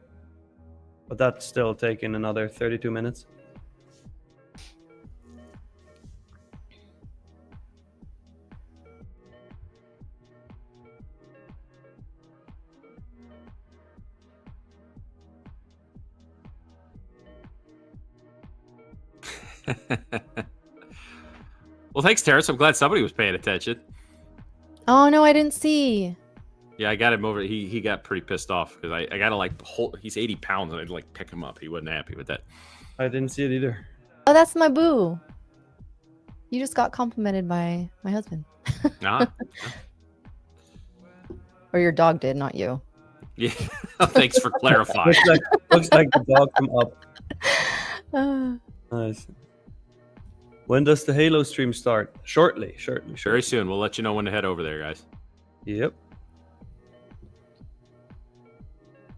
But that's still taking another 32 minutes. Well, thanks, Terrence. I'm glad somebody was paying attention. Oh no, I didn't see. Yeah, I got him over. He got pretty pissed off because I got to like hold. He's 80 pounds and I'd like pick him up. He wasn't happy with that. I didn't see it either. Oh, that's my boo. You just got complimented by my husband. Nah. Or your dog did, not you. Yeah. Thanks for clarifying. Looks like the dog from up. Uh, Nice. When does the Halo stream start? Shortly. Very soon. We'll let you know when to head over there, guys. Yep.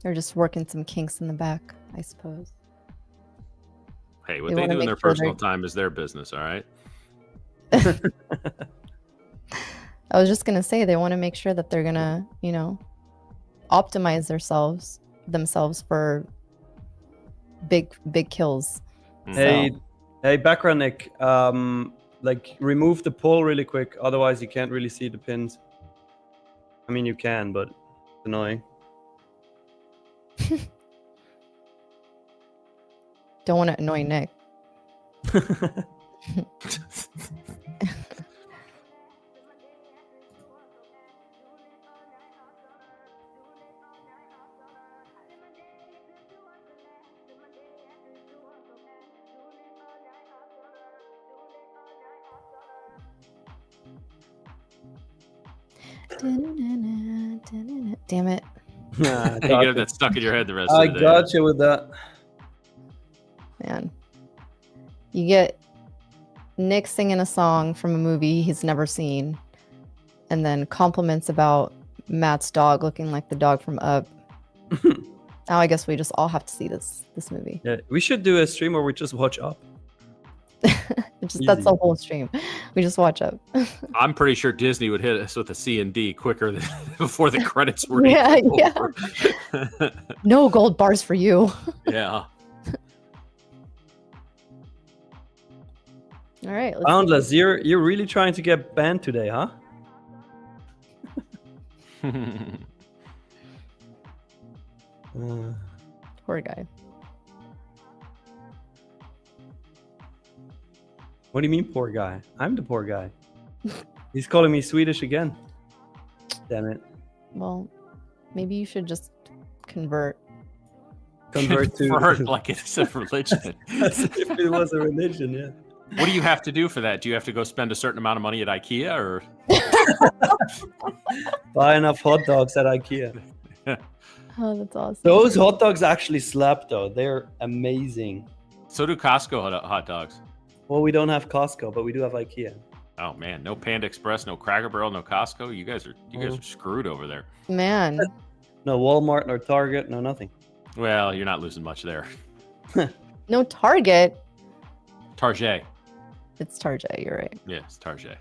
they're just working some kinks in the back, I suppose. Hey, what They they wanna do in their make sure personal they're- time is their business, all right? I was just gonna say they want to make sure that they're gonna, optimize themselves for big kills. Mm. Hey, background Nick. Remove the pull really quick, otherwise you can't really see the pins. I mean, you can, but it's annoying. Don't want to annoy Nick. Damn it. Nah, You get that stuck in your head the rest I of the day. got you with that. Man. You get Nick singing a song from a movie he's never seen, and then compliments about Matt's dog looking like the dog from Up. Now I guess we just all have to see this movie. Yeah, we should do a stream where we just watch Up. That's Easy. the whole stream. We just watch Up. I'm pretty sure Disney would hit us with a C and D quicker than before the credits were Yeah, even yeah. over. No gold bars for you. Yeah. All right. Let's Boundless, you're really trying to get banned today, huh? Poor guy. What do you mean, poor guy? I'm the poor guy. He's calling me Swedish again. Damn it. Well, maybe you should just convert. Convert to Convert like it's a religion. as if it was a religion, yeah. What do you have to do for that? Do you have to go spend a certain amount of money at IKEA or? Buy enough hot dogs at IKEA. Oh, that's awesome. Those hot dogs actually slap, though. They're amazing. So do Costco hot dogs. Well, we don't have Costco, but we do have IKEA. Oh man, no Panda Express, no Cracker Barrel, no Costco. You guys are screwed over there. Man. No Walmart, no Target, no nothing. Well, you're not losing much there. No Target. Target. It's Target, you're right. Yeah, it's Target.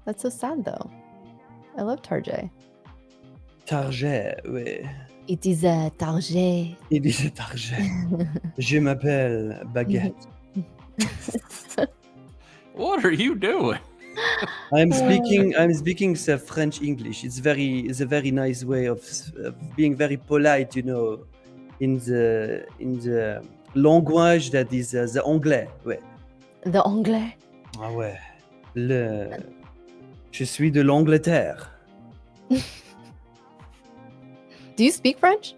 That's so sad though. I love Target. Target, oui. It is a Target. Il disait Target. Je m'appelle Baguette. What are you doing? I'm speaking the French English. It's a very nice way of being very polite, in the language that is the anglais. Ouais. The anglais. Ah ouais. Je suis de l'Angleterre. Do you speak French?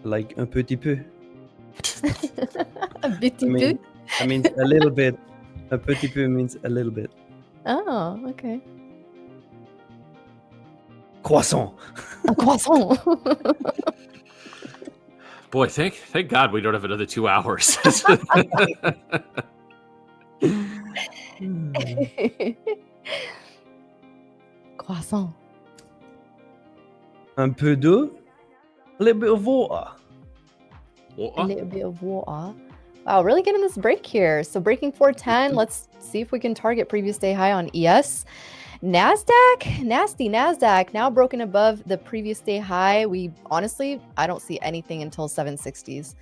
Like un petit peu. A petit peu? I mean a little bit. Un petit peu means a little bit. Oh, okay. Croissant. A croissant. Boy, thank God we don't have another 2 hours. Croissant. Un peu d'eau. A little bit of water. A little bit of water. Wow, really getting this break here. So breaking 410. Let's see if we can target previous day high on ES. NASDAQ, nasty NASDAQ, now broken above the previous day high. I don't see anything until 760s.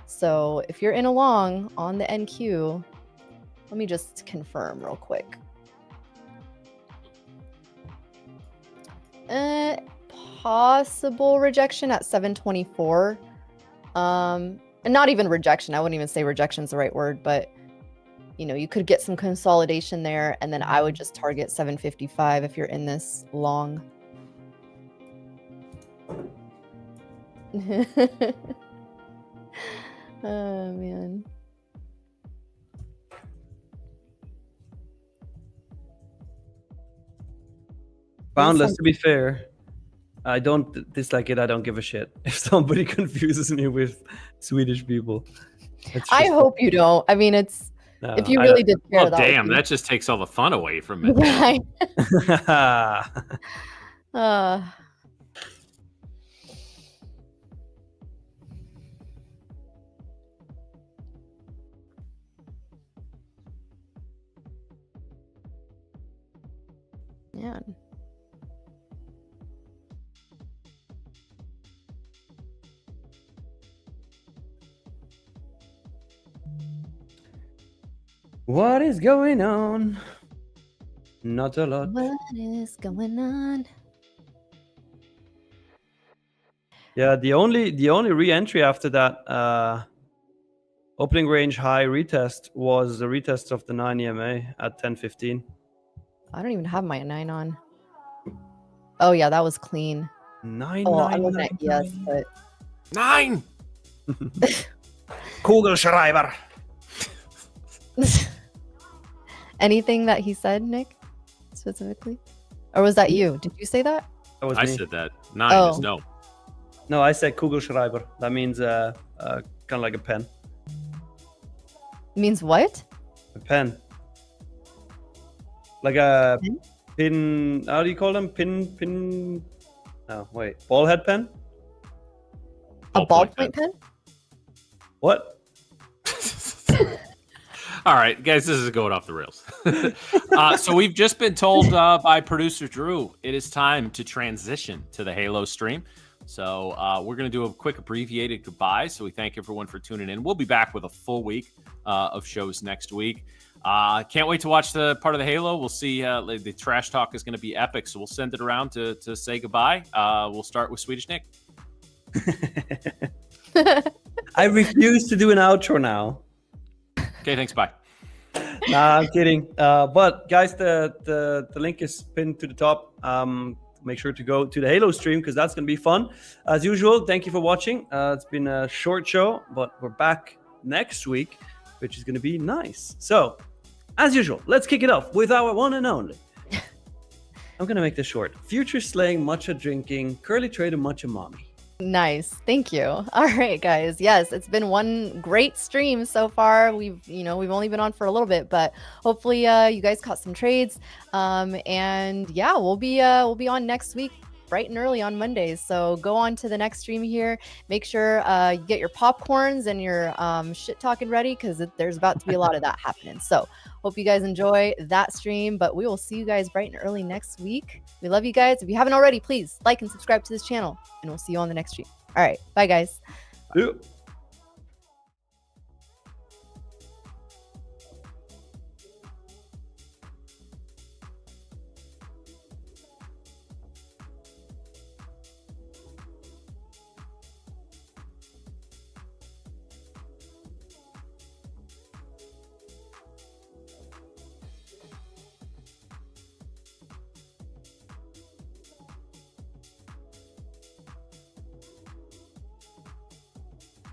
So if you're in a long on the NQ, let me just confirm real quick. Possible rejection at 724. And not even rejection. I wouldn't even say rejection is the right word, but you could get some consolidation there, and then I would just target 755 if you're in this long. Oh man. Boundless, to be fair, I don't dislike it. I don't give a shit if somebody confuses me with Swedish people. I hope you don't. I mean, no, if you really did care, well, damn, that just takes all the fun away from it. Right. Man. What is going on? Not a lot. What is going on? Yeah, the only re-entry after that opening range high retest was the retest of the 9 EMA at 10:15. I don't even have my 9 on. Oh yeah, that was clean. 9. Oh, I'm looking at ES, but 9. Kugelschreiber. Anything that he said, Nick, specifically, or was that you? Did you say that? That was I me. said that. 9 is Oh. no. No, I said Kugelschreiber. That means kind of like a pen. Means what? A pen. Like a Pen? pin. How do you call them? Pin. No, wait. Ball head pen? A ballpoint pen? What? All right, guys, this is going off the rails. So we've just been told by producer Drew, it is time to transition to the Halo stream. So we're going to do a quick abbreviated goodbye. So we thank everyone for tuning in. We'll be back with a full week of shows next week. Can't wait to watch the part of the Halo. We'll see. The trash talk is going to be epic. So we'll send it around to say goodbye. We'll start with Swedish Nick. I refuse to do an outro now. Okay, thanks. Bye. Nah, I'm kidding. But guys, the link is pinned to the top. Make sure to go to the Halo stream because that's going to be fun. As usual, thank you for watching. It's been a short show, but we're back next week, which is going to be nice. So, as usual, let's kick it off with our one and only. I'm going to make this short. Future slaying, matcha drinking, curly trader, matcha mommy. Nice. Thank you. All right, guys. Yes, it's been one great stream so far. We've only been on for a little bit, but hopefully you guys caught some trades. And yeah, we'll be on next week bright and early on Mondays. So go on to the next stream here. Make sure you get your popcorns and your shit talking ready because there's about to be a lot of that happening. So hope you guys enjoy that stream, but we will see you guys bright and early next week. We love you guys. If you haven't already, please like and subscribe to this channel, and we'll see you on the next stream. All right. Bye, guys. Yeah.